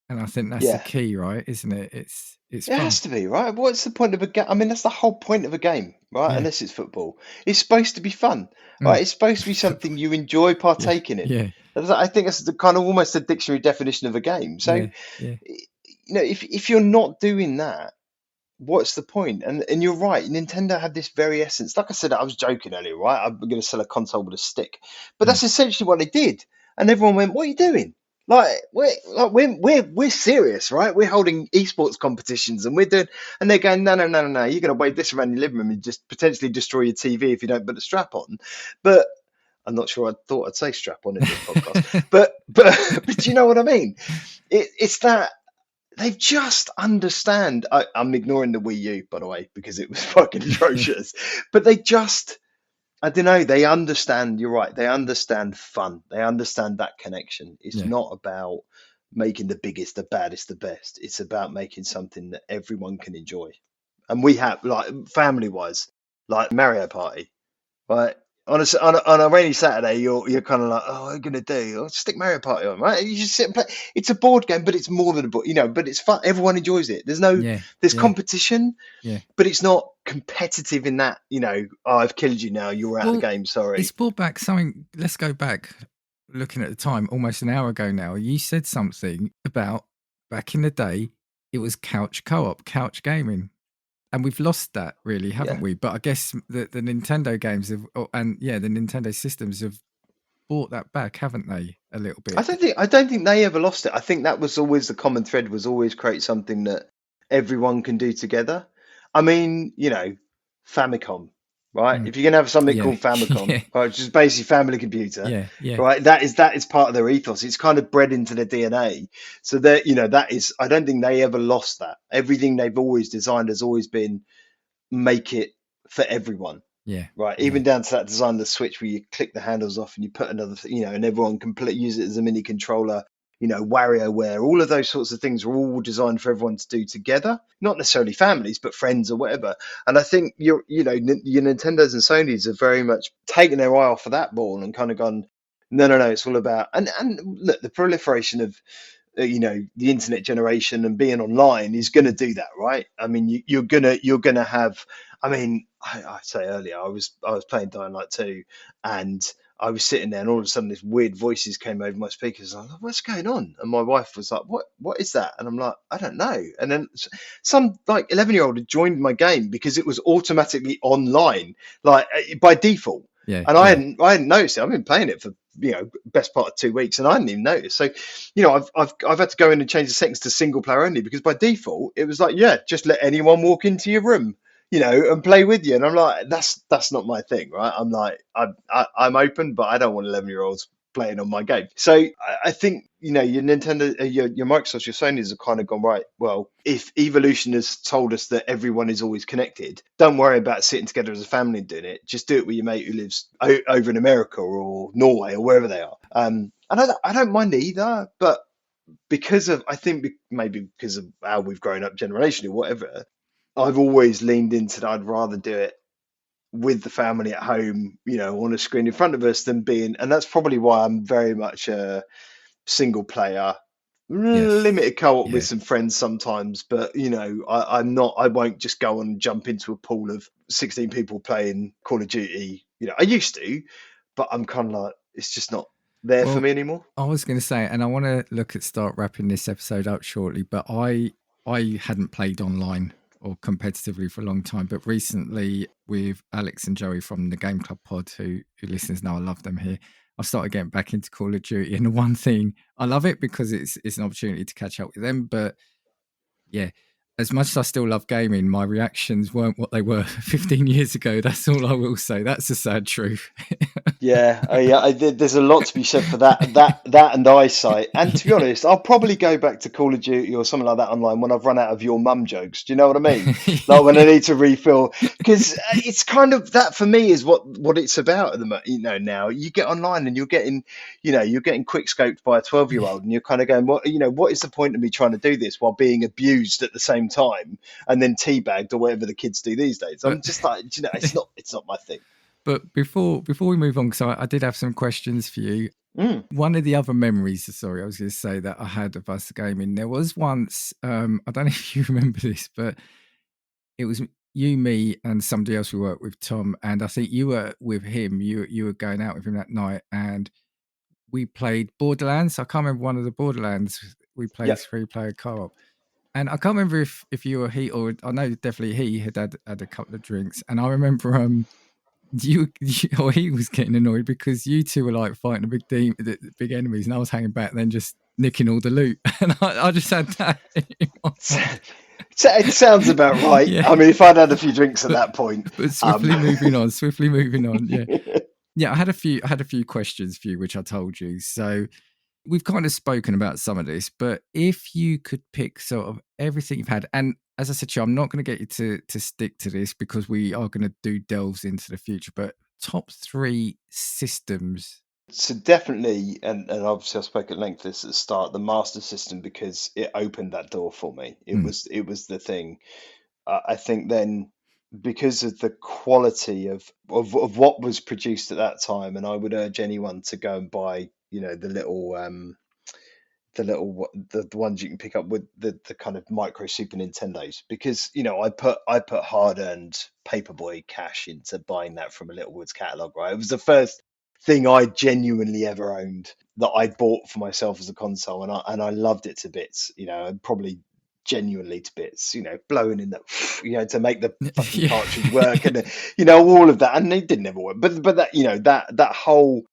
and I think that's the Yeah. key, right? Isn't it? It's It fun. has to be, right? What's the point of a game? I mean, that's the whole point of a game, right? Yeah. Unless it's football. It's supposed to be fun, right? It's supposed to be something you enjoy partaking in. Yeah, I think that's the kind of almost the dictionary definition of a game. So, yeah. if you're not doing that, what's the point? And you're right, Nintendo had this very essence. Like I said, I was joking earlier, right? I'm going to sell a console with a stick, but that's essentially what they did. And everyone went, "What are you doing? We're serious, right? We're holding esports competitions, and we're doing." And they're going, "No. You're going to wave this around your living room and just potentially destroy your TV if you don't put a strap on." But I'm not sure. I thought I'd say strap on in this podcast, but do you know what I mean? It's that. They just understand. I'm ignoring the Wii U, by the way, because it was fucking atrocious. But I don't know. They understand. You're right. They understand fun. They understand that connection. It's Yeah. not about making the biggest, the baddest, the best. It's about making something that everyone can enjoy. And we have, like, family-wise, like Mario Party, right? On a rainy Saturday, you're kind of like, "Oh, what are you gonna do? I'll stick Mario Party on," right? You just sit and play. It's a board game, but it's more than a board, but it's fun. Everyone enjoys it. There's competition, Yeah. but it's not competitive in that, "Oh, I've killed you now. You're out of the game. Sorry." It's brought back something. Let's go back, looking at the time, almost an hour ago now. You said something about back in the day, it was couch co-op, couch gaming. And we've lost that, really, haven't Yeah. we? But I guess the Nintendo games the Nintendo systems have brought that back, haven't they? A little bit. I don't think they ever lost it. I think that was always the common thread, was always create something that everyone can do together. I mean, Famicom, right? If you're gonna have something called Famicom, right, which is basically family computer, right? That is part of their ethos. It's kind of bred into their DNA. So that is. I don't think they ever lost that. Everything they've always designed has always been make it for everyone. Yeah. Right. Even down to that design of the Switch where you click the handles off and you put another, and everyone can use it as a mini controller. WarioWare, all of those sorts of things are all designed for everyone to do together, not necessarily families, but friends or whatever. And I think your Nintendos and Sonys have very much taken their eye off of that ball and kind of gone, no, it's all about, and look, the proliferation of, the internet generation and being online is going to do that, right? I mean, you're gonna have. I mean, I say earlier, I was playing Dying Light 2, and I was sitting there and all of a sudden this weird voices came over my speakers. I'm like, what's going on? And my wife was like, what is that? And I'm like, I don't know. And then some like 11-year-old had joined my game because it was automatically online, like by default. Yeah. And I hadn't noticed it. I've been playing it for, best part of 2 weeks, and I hadn't even noticed. So, I've had to go in and change the settings to single player only, because by default it was like, yeah, just let anyone walk into your room, and play with you. And I'm like, that's not my thing, right? I'm like, I'm open, but I don't want 11-year-olds playing on my game. So I think, your Nintendo, your Microsoft, your Sony's have kind of gone, right, well, if evolution has told us that everyone is always connected, don't worry about sitting together as a family and doing it. Just do it with your mate who lives over in America or Norway or wherever they are. And I don't mind either, but I think maybe because of how we've grown up generationally, whatever, I've always leaned into that. I'd rather do it with the family at home, on a screen in front of us, than and that's probably why I'm very much a single player, limited co-op with some friends sometimes. But I won't just go and jump into a pool of 16 people playing Call of Duty. I used to, but I'm kind of like, it's just not there for me anymore. I was going to say, and I want to start wrapping this episode up shortly, but I hadn't played online or competitively for a long time, but recently with Alex and Joey from the Game Club pod, who listeners know I love them here, I started getting back into Call of Duty. And the one thing, I love it because it's an opportunity to catch up with them, but yeah, as much as I still love gaming, my reactions weren't what they were 15 years ago. That's all I will say. That's the sad truth. There's a lot to be said for that and eyesight. And to be honest, I'll probably go back to Call of Duty or something like that online when I've run out of your mum jokes. Do you know what I mean? Like when I need to refill, because it's kind of that for me is what it's about at the moment. Now you get online and you're getting quick scoped by a 12-year-old, and you're kind of going, what is the point of me trying to do this while being abused at the same time and then teabagged or whatever the kids do these days? I'm just like, it's not my thing. But before we move on, because I did have some questions for you. One of the other memories, I was going to say, that I had of us gaming, there was once, I don't know if you remember this, but it was you, me, and somebody else we worked with, Tom, and I think you were with him. You were going out with him that night, and we played Borderlands. I can't remember one of the Borderlands. We played 3-player co-op. And I can't remember if you or he, or I know definitely he had a couple of drinks. And I remember you or he was getting annoyed because you two were like fighting the big enemies, and I was hanging back then just nicking all the loot. And I just had that in my mind. It sounds about right. Yeah. I mean, if I'd had a few drinks at that point. But swiftly moving on. Yeah. Yeah, I had a few questions for you, which I told you. So we've kind of spoken about some of this, but if you could pick sort of everything you've had, and as I said to you, I'm not going to get you to stick to this because we are going to do delves into the future, but top 3 systems. So definitely, and obviously I spoke at length this at the start, the Master System, because it opened that door for me. It was the thing. I think then, because of the quality of what was produced at that time, and I would urge anyone to go and buy, the ones you can pick up with the kind of micro Super Nintendos, because I put hard-earned paperboy cash into buying that from a Littlewoods catalog, right? It was the first thing I genuinely ever owned that I bought for myself as a console, and I loved it to bits, probably genuinely to bits, blowing in that, to make the fucking cartridge work, and all of that, and it didn't ever work, but that that whole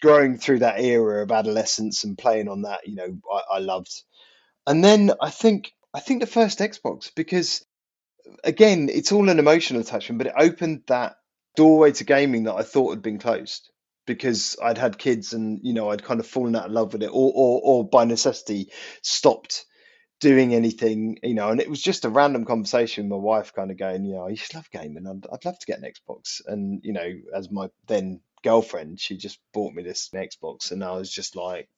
growing through that era of adolescence and playing on that, I loved. And then I think the first Xbox, because again, it's all an emotional attachment, but it opened that doorway to gaming that I thought had been closed, because I'd had kids and I'd kind of fallen out of love with it, or by necessity stopped doing anything, and it was just a random conversation with my wife kind of going, you should love gaming, I'd love to get an Xbox. And as my then girlfriend, she just bought me this Xbox, and I was just like,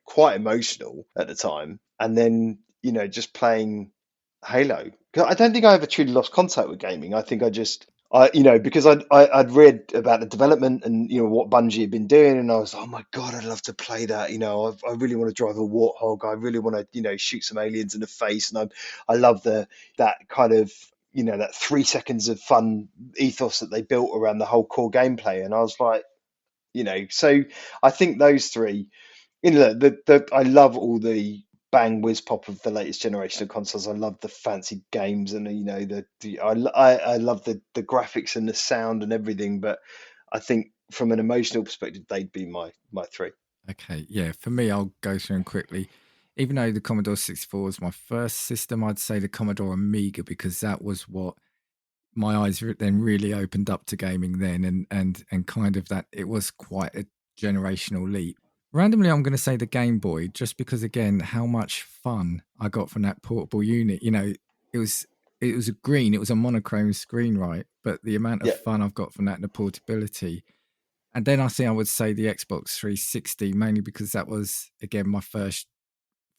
quite emotional at the time. And then just playing Halo, because I don't think I ever truly lost contact with gaming. I think because I'd read about the development and what Bungie had been doing, and I was like, oh my god, I'd love to play that. I really want to drive a Warthog. I really want to shoot some aliens in the face, and I love that kind of that 3 seconds of fun ethos that they built around the whole core gameplay. And I was like, So I think those three. I love all the bang whiz pop of the latest generation of consoles. I love the fancy games, and I love the graphics and the sound and everything. But I think from an emotional perspective, they'd be my three. Okay, yeah. For me, I'll go through them quickly. Even though the Commodore 64 was my first system, I'd say the Commodore Amiga, because that was what my eyes then really opened up to gaming then, and kind of that it was quite a generational leap. Randomly, I'm going to say the Game Boy, just because again, how much fun I got from that portable unit. It was a green, it was a monochrome screen, right? But the amount of Yeah. fun I've got from that and the portability. And then I think I would say the Xbox 360, mainly because that was again my first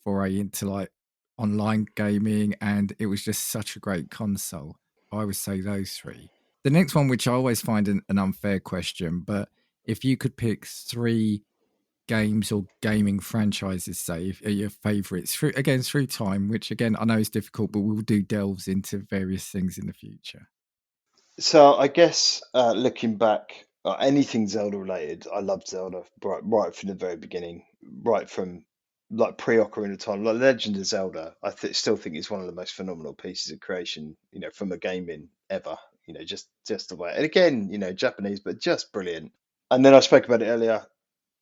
foray into like online gaming, and it was just such a great console. I would say those three. The next one, which I always find an unfair question, but if you could pick three games or gaming franchises, say, are your favorites through time, which again I know is difficult, but we'll do delves into various things in the future. So I guess looking back, anything Zelda related, I loved Zelda right from the very beginning, right from like pre-Ocarina of Time, like Legend of Zelda. Still think it's one of the most phenomenal pieces of creation, from a gaming ever. Just the way. And again, Japanese, but just brilliant. And then I spoke about it earlier,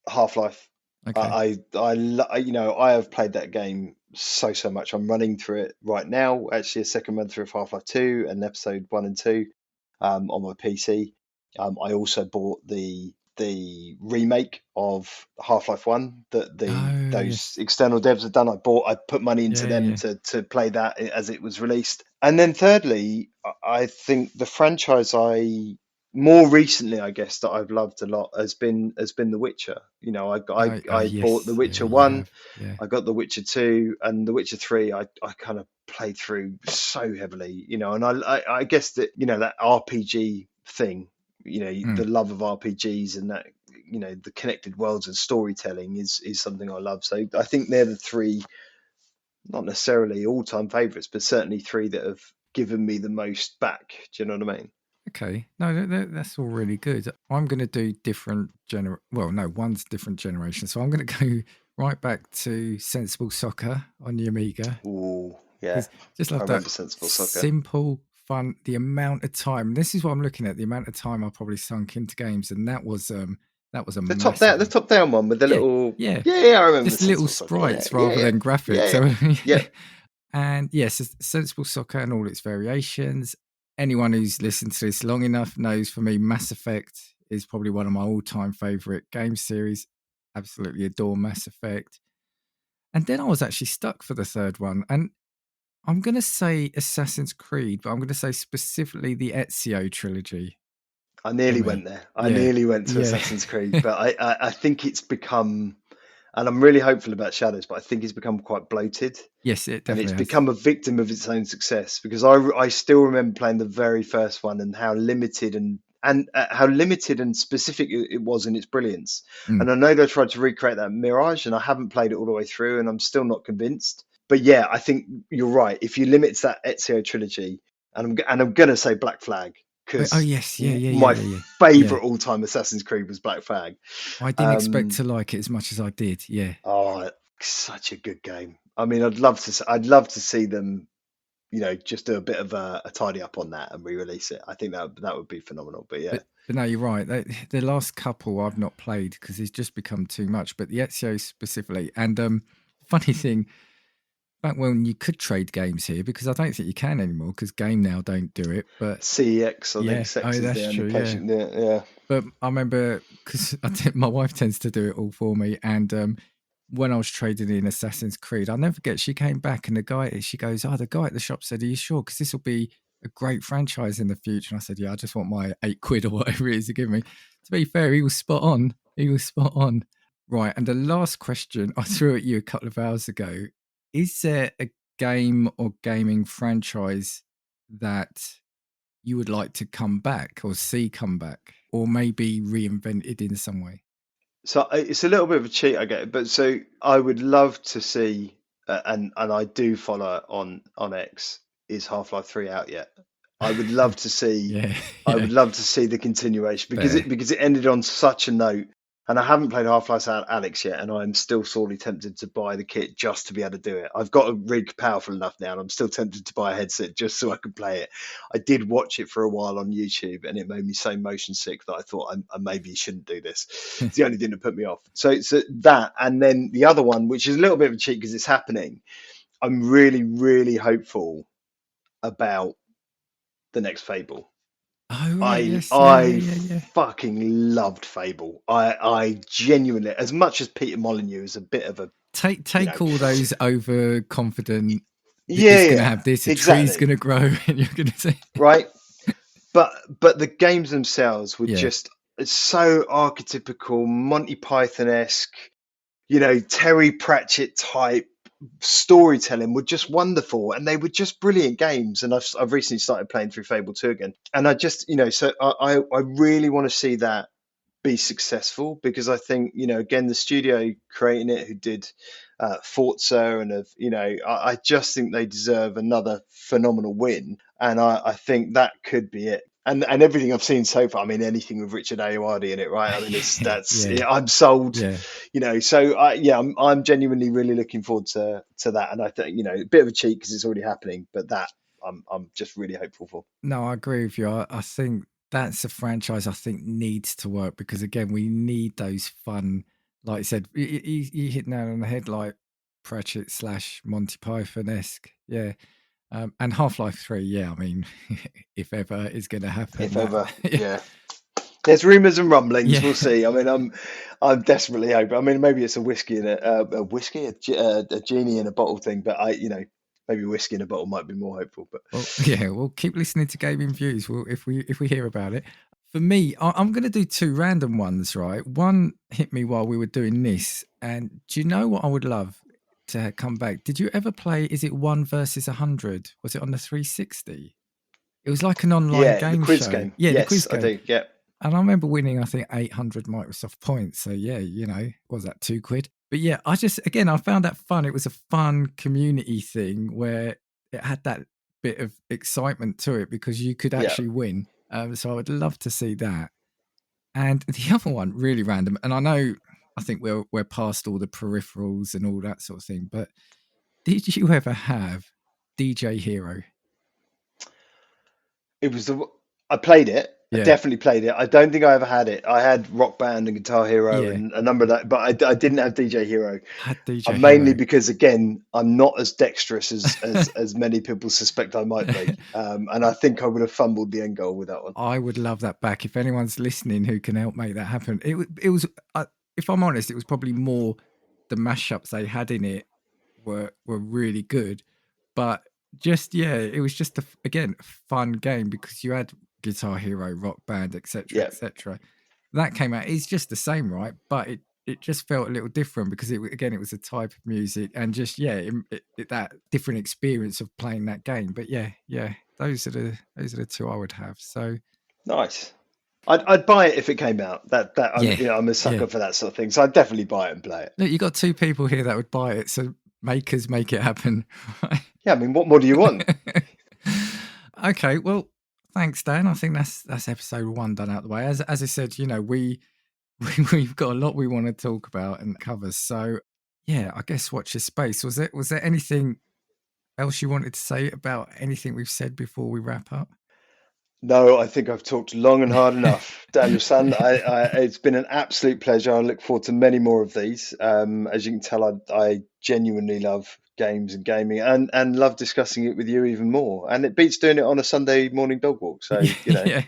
Half-Life. Okay. I have played that game so much. I'm running through it right now. Actually, a second run through of Half-Life 2 and episode 1 and 2 on my PC. I also bought the remake of Half-Life 1 that those Yes. external devs have done. I put money into them to play that as it was released. And then thirdly, I think the franchise more recently, I guess, that I've loved a lot has been The Witcher. I bought The Yes. Witcher You 1, have. Yeah. I got The Witcher 2, and The Witcher 3 I kind of played through so heavily, and I guess that, that RPG thing, the love of RPGs and that, the connected worlds and storytelling is something I love. So I think they're the three, not necessarily all-time favorites, but certainly three that have given me the most back. Do you know what I mean? Okay. No, that's all really good. I'm going to do one's different generation. So I'm going to go right back to Sensible Soccer on the Amiga, Ooh, yeah. because just I love that remember Sensible Soccer. simple fun. The amount of time. This is what I'm looking at. The amount of time I probably sunk into games, and that was a The massive. top down one with the little. Yeah. Yeah, I remember Just little Sensible Soccer. Yeah, sprites rather than graphics. yeah. And yes, Sensible Soccer and all its variations. Anyone who's listened to this long enough knows, for me, Mass Effect is probably one of my all-time favorite game series. Absolutely adore Mass Effect. And then I was actually stuck for the third one. And I'm going to say Assassin's Creed, but I'm going to say specifically the Ezio trilogy. I nearly for me. went there. I Yeah, nearly went to yeah. Assassin's Creed, but I think it's become, and I'm really hopeful about Shadows, but I think it's become quite bloated. Yes, it And definitely it's has. become a victim of its own success, because I still remember playing the very first one and how limited and specific it was in its brilliance. And I know they tried to recreate that Mirage, and I haven't played it all the way through, and I'm still not convinced. But yeah, I think you're right. If you limit to that Ezio trilogy, and I'm gonna say Black Flag, because Oh yes, my yeah. favorite all-time Assassin's Creed was Black Flag. I didn't expect to like it as much as I did. Yeah. Oh, such a good game. I mean, I'd love to see them, just do a bit of a tidy up on that and re-release it. I think that would be phenomenal. But yeah, But no, you're right. The last couple I've not played because it's just become too much. But the Ezio specifically, and funny thing, back when you could trade games here, because I don't think you can anymore because Game Now don't do it. But CEX, I think Sex is that's the only true. place you can do it. Yeah. But I remember because my wife tends to do it all for me, and when I was trading in Assassin's Creed, I'll never forget. She came back and she goes, "Oh, the guy at the shop said, are you sure? Because this will be a great franchise in the future." And I said, "Yeah, I just want my £8 or whatever it is to give me." To be fair, he was spot on. Right. And the last question I threw at you a couple of hours ago: is there a game or gaming franchise that you would like to come back or see come back, or maybe reinvented in some way? So it's a little bit of a cheat, I get it, but so I would love to see, and I do follow on X. Is Half-Life 3 out yet? I would love to see. Yeah. I would love to see the continuation, because Fair. it ended on such a note And I haven't played Half-Life Alex yet, and I'm still sorely tempted to buy the kit just to be able to do it. I've got a rig powerful enough now, and I'm still tempted to buy a headset just so I can play it. I did watch it for a while on YouTube, and it made me so motion sick that I thought I maybe shouldn't do this. It's the only thing that put me off. So that, and then the other one, which is a little bit of a cheat because it's happening. I'm really, really hopeful about the next Fable. Oh right, yes, I yeah. fucking loved Fable. I genuinely, as much as Peter Molyneux is a bit of a Take all those overconfident. yeah, It's going to have this. A tree's going to grow, and you're going to say right. But the games themselves were Yeah. just so archetypical, Monty Python-esque, Terry Pratchett type storytelling were just wonderful, and they were just brilliant games. And I've recently started playing through Fable 2 again, and I just so I really want to see that be successful, because I think again, the studio creating it who did Forza and I just think they deserve another phenomenal win, and I think that could be it. And everything I've seen so far, I mean, anything with Richard Ayoade in it, right? I mean, I'm sold. Yeah. So I'm genuinely really looking forward to that, and I think a bit of a cheat because it's already happening, but that I'm just really hopeful for. No, I agree with you. I think that's a franchise I think needs to work, because again, we need those fun, like I said, you hit nail on the head, like Pratchett / Monty Python-esque. Yeah. And Half-Life 3, yeah, I mean, if ever is going to happen. If ever, yeah. There's rumours and rumblings. Yeah. We'll see. I mean, I'm desperately hoping. I mean, maybe it's a genie in a bottle thing, but maybe whiskey in a bottle might be more hopeful. But we'll keep listening to Gaming Views. If we hear about it. For me, I'm going to do two random ones. Right, one hit me while we were doing this, and do you know what I would love to come back? Did you ever play? Is it 1 versus 100? Was it on the 360? It was like an online game the quiz show. game. Yeah, yes, the quiz game. I do. Yeah. And I remember winning, I think, 800 Microsoft points. So yeah, what was that, £2? But yeah, I found that fun. It was a fun community thing where it had that bit of excitement to it because you could actually win. So I would love to see that. And the other one, really random, and I think we're past all the peripherals and all that sort of thing, but did you ever have DJ Hero? I played it. Yeah. I definitely played it. I don't think I ever had it. I had Rock Band and Guitar Hero and a number of that, but I didn't have DJ Hero. Mainly because, again, I'm not as dexterous as many people suspect I might be. And I think I would have fumbled the end goal with that one. I would love that back. If anyone's listening who can help make that happen. It was if I'm honest, it was probably more the mashups they had in it were really good. But just, it was just, again, a fun game because you had Guitar Hero, Rock Band, etc., etc. That came out. It's just the same, right? But it just felt a little different because it was a type of music and just that different experience of playing that game. But those are the two I would have. So nice. I'd buy it if it came out. I'm a sucker for that sort of thing. So I'd definitely buy it and play it. Look, you got two people here that would buy it. So make it happen. Yeah, I mean, what more do you want? Okay, well. Thanks, Dan. I think that's episode 1 done out of the way. As I said, we've got a lot we want to talk about and cover. So, I guess watch your space. Was there anything else you wanted to say about anything we've said before we wrap up? No, I think I've talked long and hard enough, Daniel San. It's been an absolute pleasure. I look forward to many more of these. As you can tell, I genuinely love games and gaming and love discussing it with you even more. And it beats doing it on a Sunday morning dog walk. So, Yeah.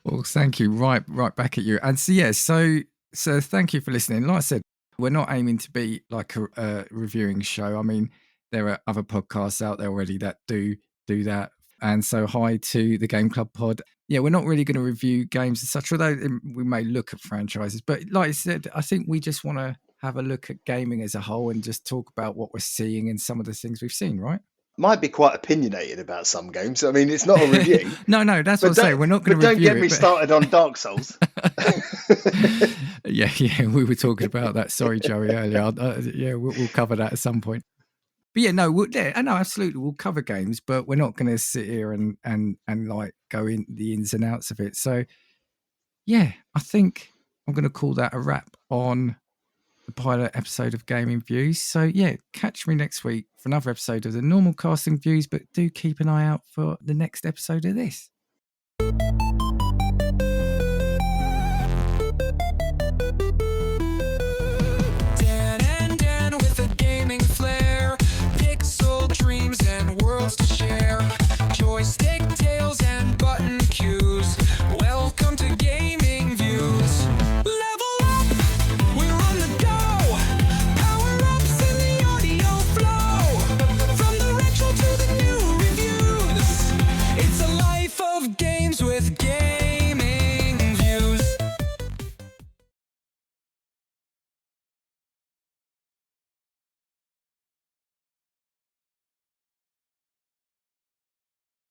Well, thank you. Right back at you. And so thank you for listening. Like I said, we're not aiming to be like a reviewing show. I mean, there are other podcasts out there already that do that. And so hi to the Game Club Pod. Yeah, we're not really going to review games and such, although we may look at franchises. But like I said, I think we just want to have a look at gaming as a whole and just talk about what we're seeing and some of the things we've seen, right? Might be quite opinionated about some games. I mean, it's not a review. No, that's what I'm saying. We're not going to review it. Don't get me started on Dark Souls. Yeah, we were talking about that. Sorry, Joey, earlier. We'll cover that at some point. But no, absolutely, we'll cover games, but we're not going to sit here and like go in the ins and outs of it. So, I think I'm going to call that a wrap on the pilot episode of Gaming Views. So yeah, catch me next week for another episode of the normal casting views, but do keep an eye out for the next episode of this.